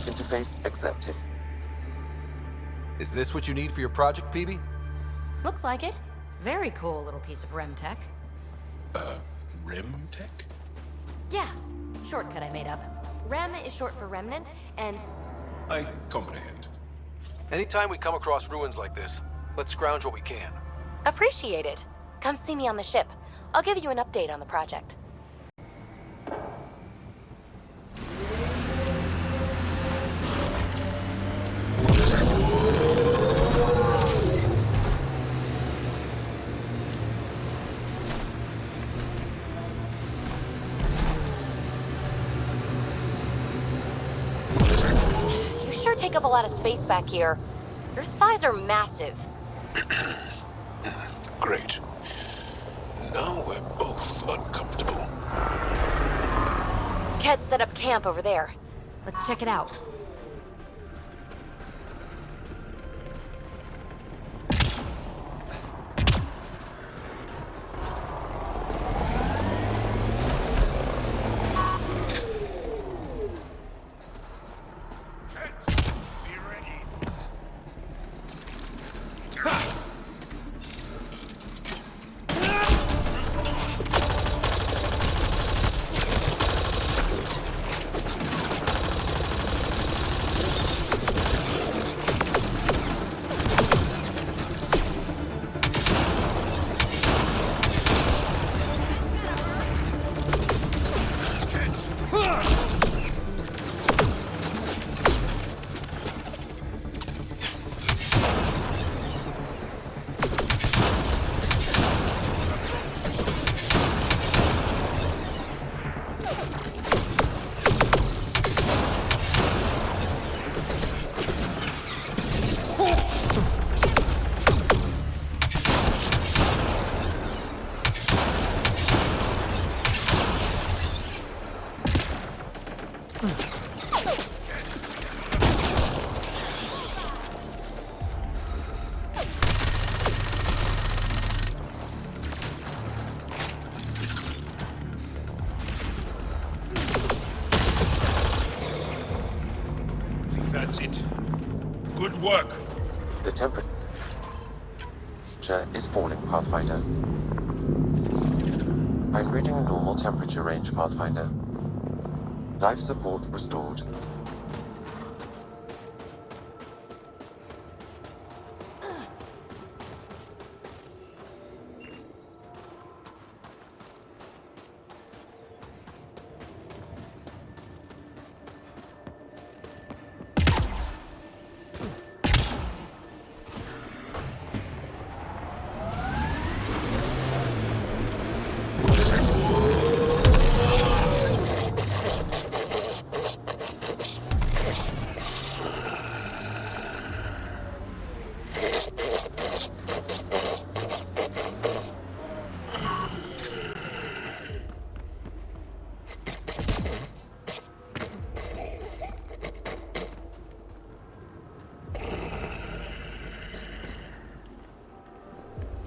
Interface accepted. Is this what you need for your project, Peebe? Looks like it. Very cool little piece of REM tech. REM tech? Yeah, shortcut I made up. REM is short for remnant, and... I comprehend. Anytime we come across ruins like this, let's scrounge what we can. Appreciate it. Come see me on the ship. I'll give you an update on the project. Take up a lot of space back here. Your thighs are massive. Great. Now we're both uncomfortable. Ket set up camp over there. Let's check it out. work. The temperature is falling, Pathfinder. I'm reading a normal temperature range, Pathfinder. Life support restored.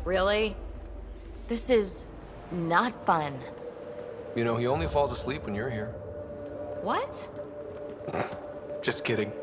Really? This is not fun. You know, he only falls asleep when you're here. What? Just kidding.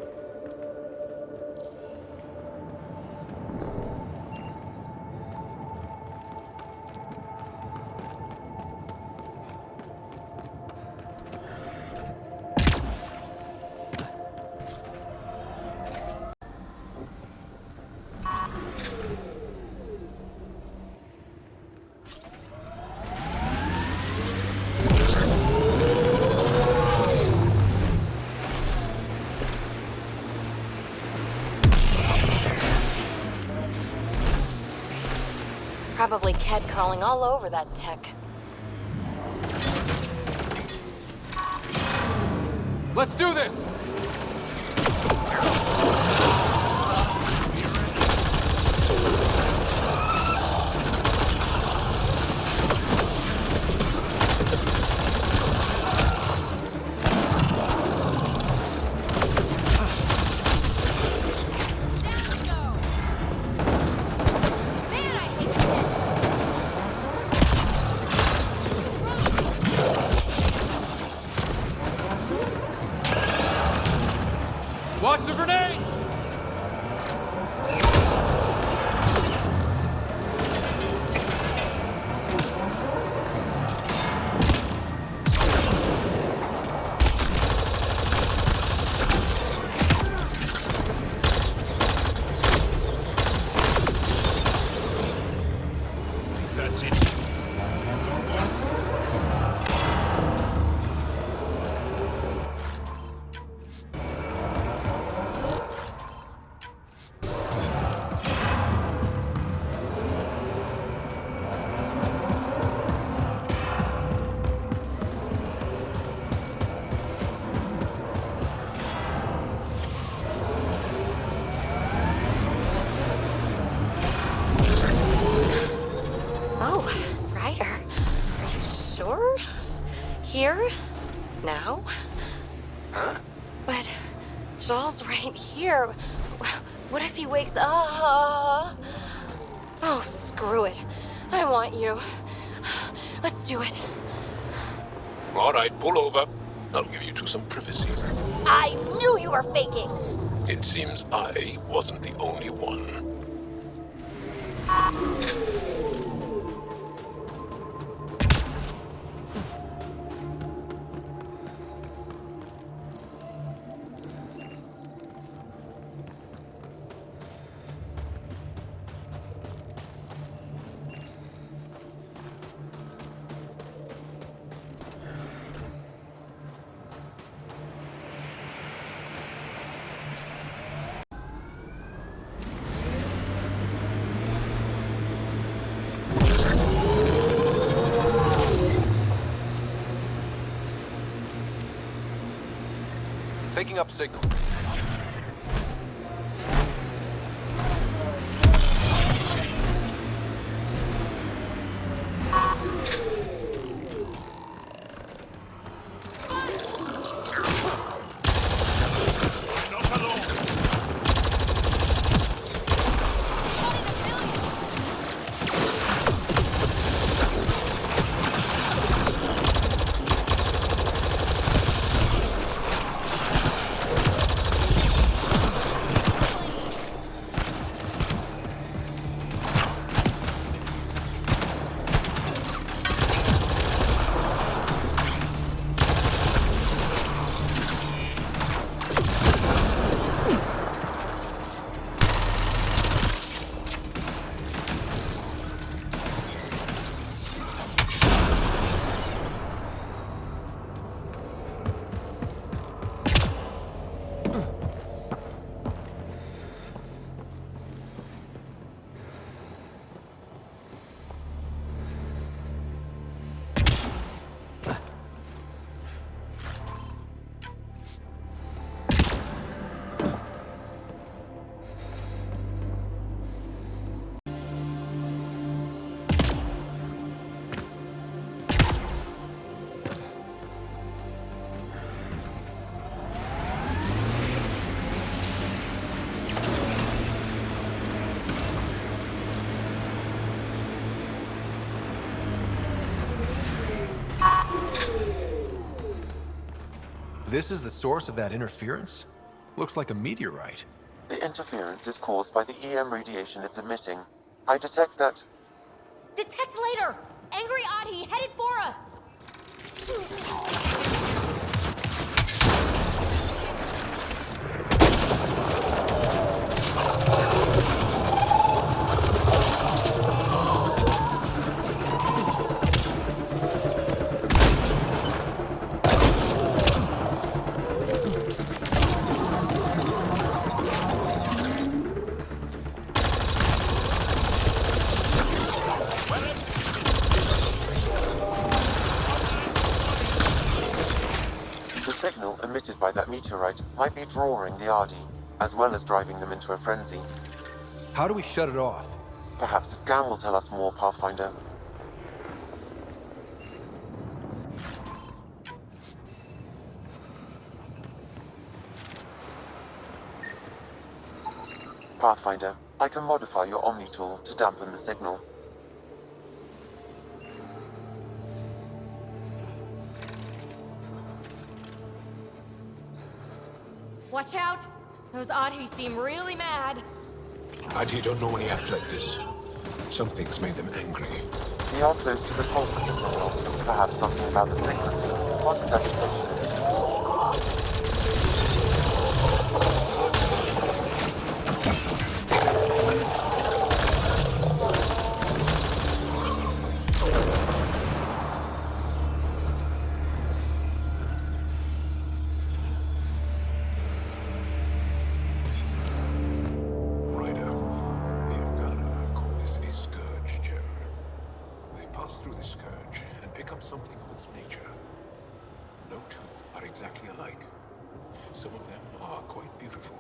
Probably Ket crawling all over that tech. Let's do this! Watch the grenade! That's it. Oh, Ryder. Are you sure? Here? Now? Huh? But Joel's right here. What if he wakes up? Oh, screw it. I want you. Let's do it. All right, pull over. I'll give you two some privacy. I knew you were faking. It seems I wasn't the only one. Picking up signal. this is the source of that interference? Looks like a meteorite. The interference is caused by the EM radiation it's emitting. I detect that... Detect later! Angry Oddie headed for us! The signal emitted by that meteorite might be drawing the Ardi, as well as driving them into a frenzy. How do we shut it off? Perhaps the scan will tell us more, Pathfinder. Pathfinder, I can modify your Omni tool to dampen the signal. Watch out! Those Oddies seem really mad. I don't normally act like this. Some things made them angry. We are close to the source of the signal. Perhaps something about the frequency causes agitation in the distance. Ryder, the Angara call this a scourge gem. They pass through the scourge and pick up something of its nature. No two are exactly alike. Some of them are quite beautiful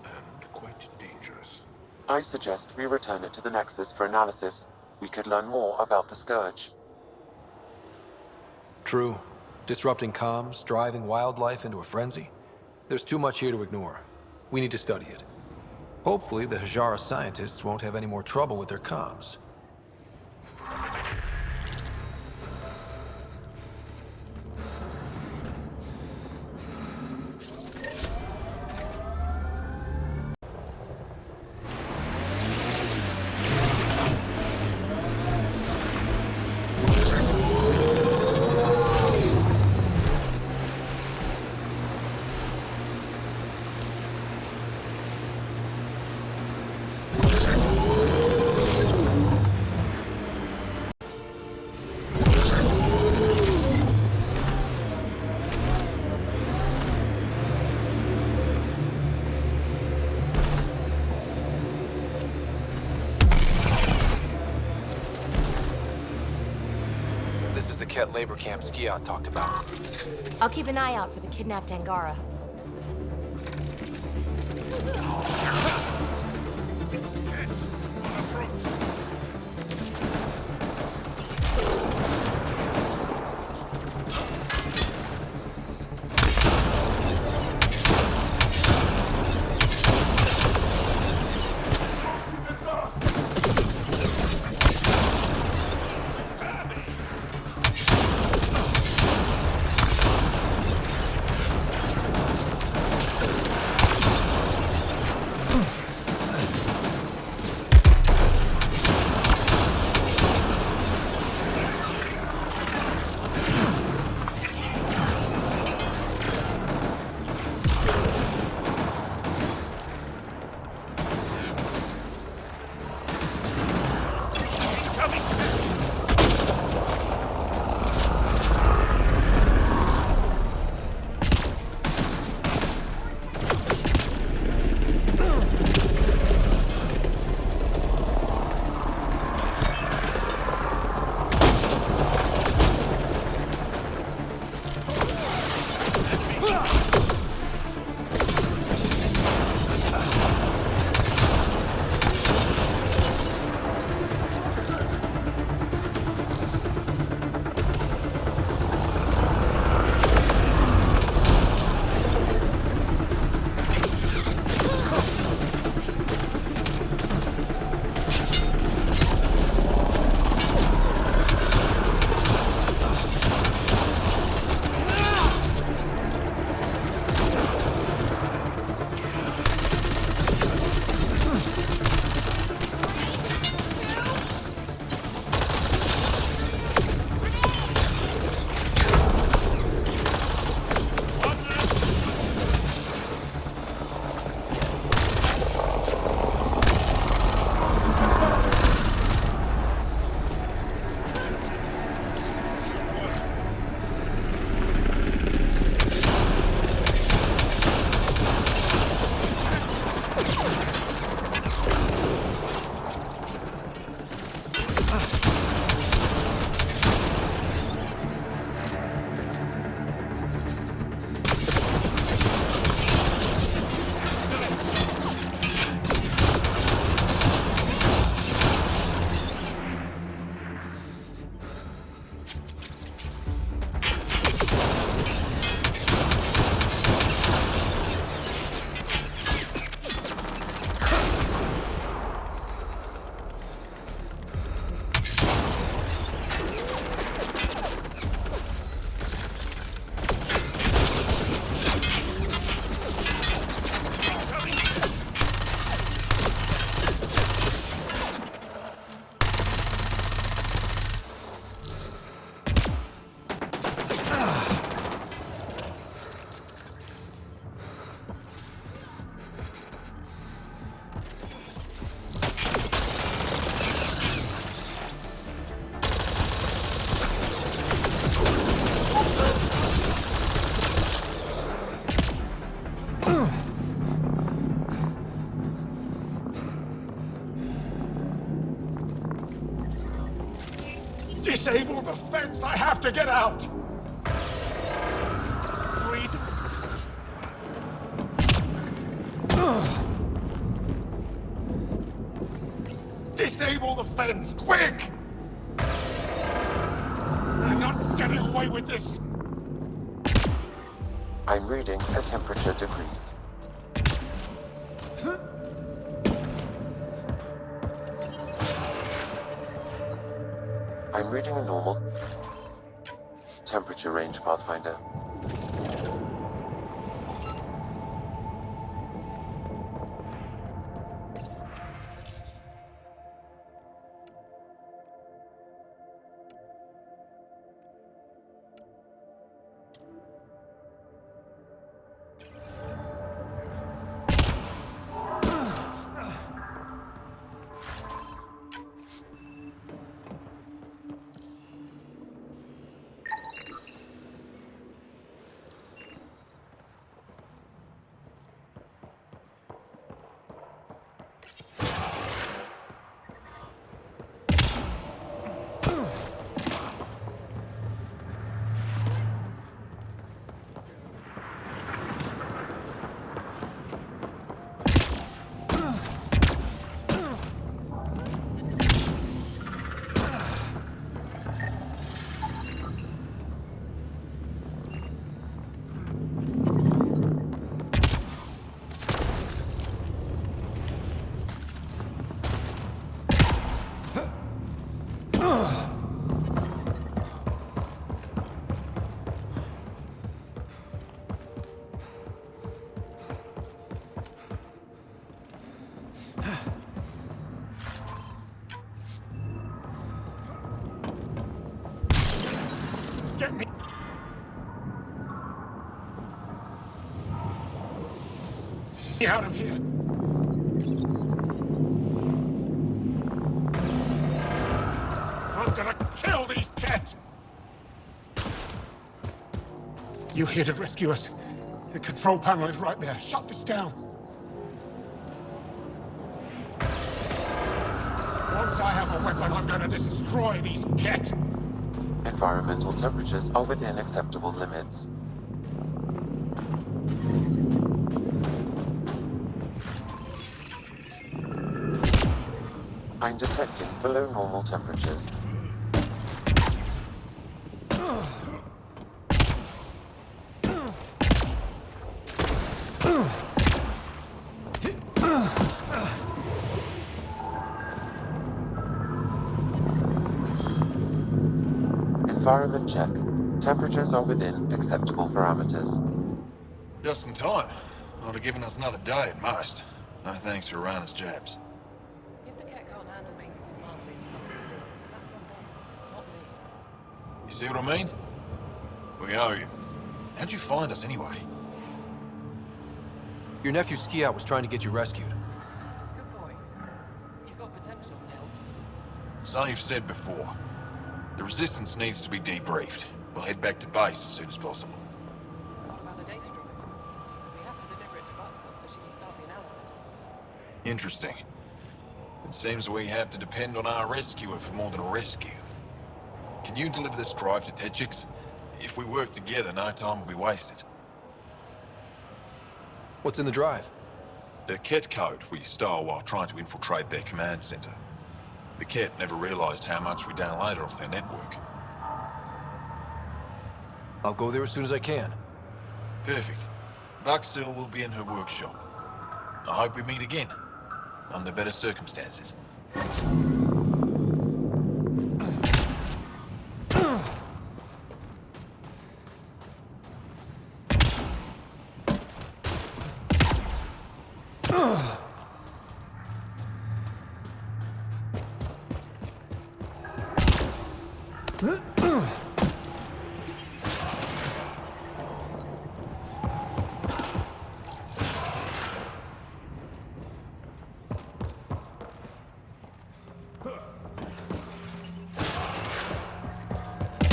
and quite dangerous. I suggest we return it to the Nexus for analysis. We could learn more about the Scourge. True. Disrupting comms, driving wildlife into a frenzy. There's too much here to ignore. We need to study it. Hopefully, the Hajara scientists won't have any more trouble with their comms. This is the Ket labor camp Skiot talked about. I'll keep an eye out for the kidnapped Angara. Disable the fence! I have to get out! Freedom. Disable the fence, quick! I'm not getting away with this! I'm reading a temperature decrease. I'm reading a normal temperature range, Pathfinder. Get me! Get out of here! I'm gonna kill these cats! You're here to rescue us. The control panel is right there. Shut this down. Once I have a weapon, I'm gonna destroy these cats. Environmental temperatures are within acceptable limits. I'm detecting below normal temperatures. Environment check. Temperatures are within acceptable parameters. Just in time. Would have given us another day at most. No thanks for Rana's jabs. If the cat can't handle being called mildly something things, that's on them, not me. You see what I mean? We owe you. How'd you find us anyway? Your nephew Ski-Out was trying to get you rescued. Good boy. He's got potential, Nils. So you've said before. The Resistance needs to be debriefed. We'll head back to base as soon as possible. What about the data drive? We have to deliver it to Buxel so she can start the analysis. Interesting. It seems we have to depend on our rescuer for more than a rescue. Can you deliver this drive to Techix? If we work together, no time will be wasted. What's in the drive? The Ket code we stole while trying to infiltrate their command center. The Ket never realized how much we downloaded off their network. I'll go there as soon as I can. Perfect. Buxel will be in her workshop. I hope we meet again, under better circumstances.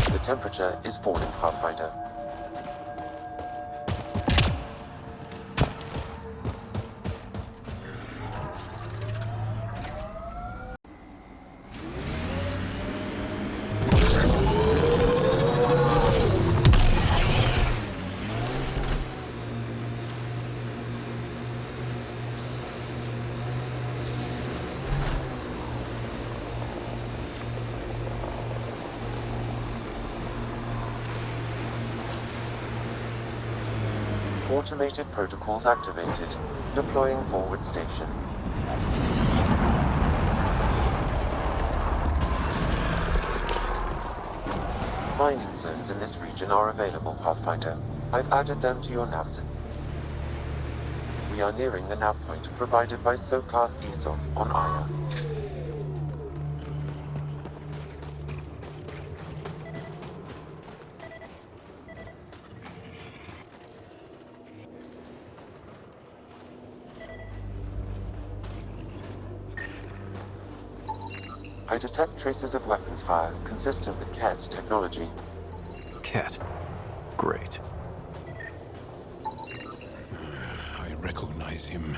The temperature is falling, Pathfinder. Automated protocols activated. Deploying forward station. Mining zones in this region are available, Pathfinder. I've added them to your nav system. We are nearing the nav point provided by Sokar Isov on Aya. I detect traces of weapons fire consistent with Cat's technology. Cat. Great. I recognize him.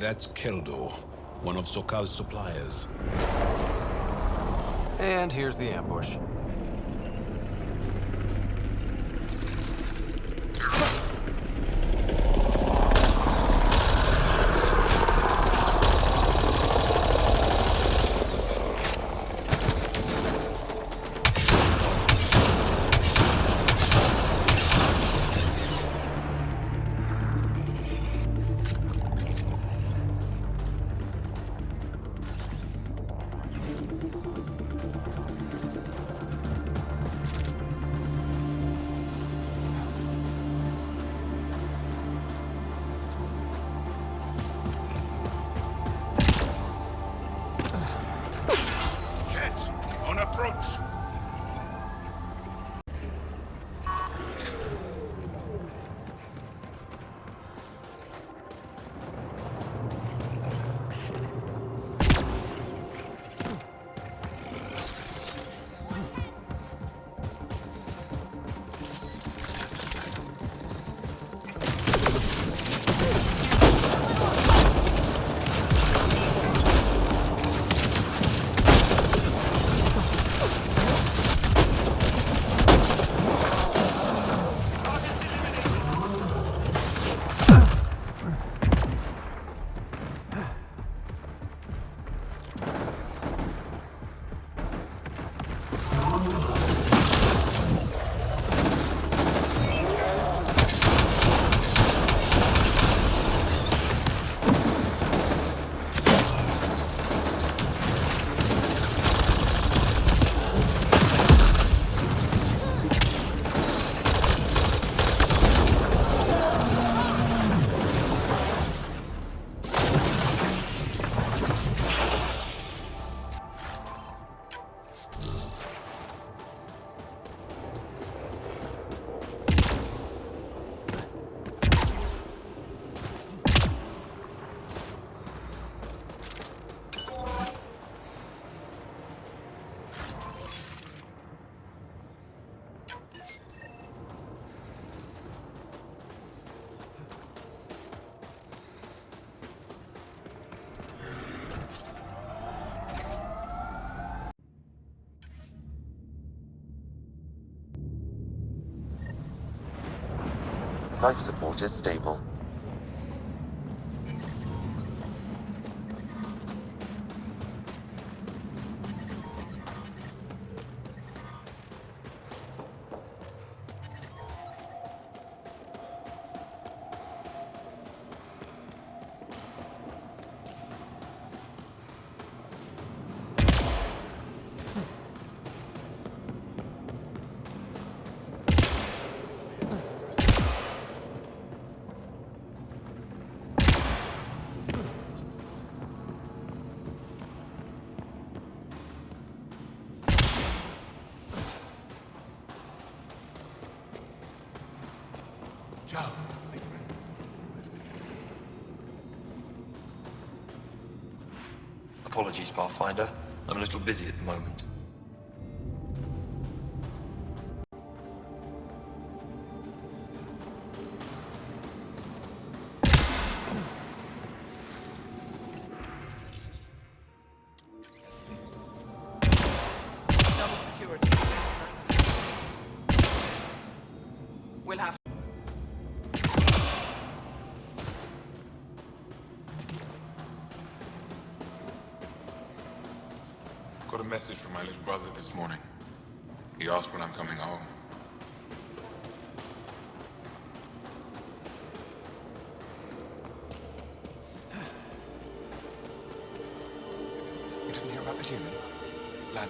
That's Keldo, one of Sokal's suppliers. And here's the ambush. Life support is stable. Apologies, Pathfinder. I'm a little busy at the moment. Double security. We'll have Got a message from my little brother this morning. He asked when I'm coming home.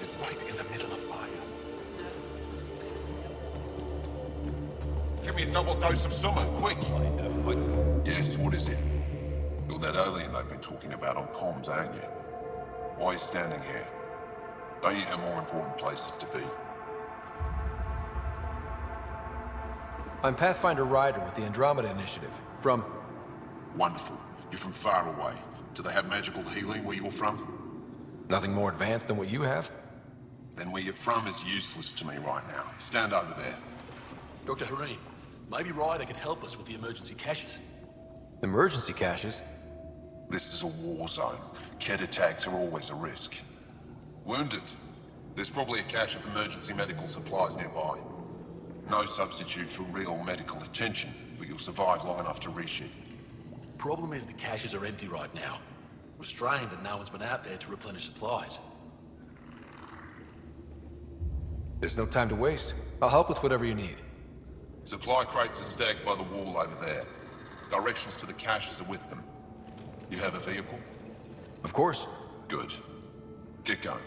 stranded right in the middle of Aya. Give me a double dose of summer, quick! Yes, what is it? You're that alien they've been talking about on comms, aren't you? Why are you standing here? Don't you have more important places to be? I'm Pathfinder Ryder with the Andromeda Initiative. From... Wonderful. You're from far away. Do they have magical healing where you're from? Nothing more advanced than what you have? Then where you're from is useless to me right now. Stand over there. Dr. Hareen, maybe Ryder can help us with the emergency caches. Emergency caches? This is a war zone. Ket attacks are always a risk. Wounded? There's probably a cache of emergency medical supplies nearby. No substitute for real medical attention, but you'll survive long enough to reship. Problem is the caches are empty right now. We're strained and no one's been out there to replenish supplies. There's no time to waste. I'll help with whatever you need. Supply crates are stacked by the wall over there. Directions to the caches are with them. You have a vehicle? Of course. Good. Get going.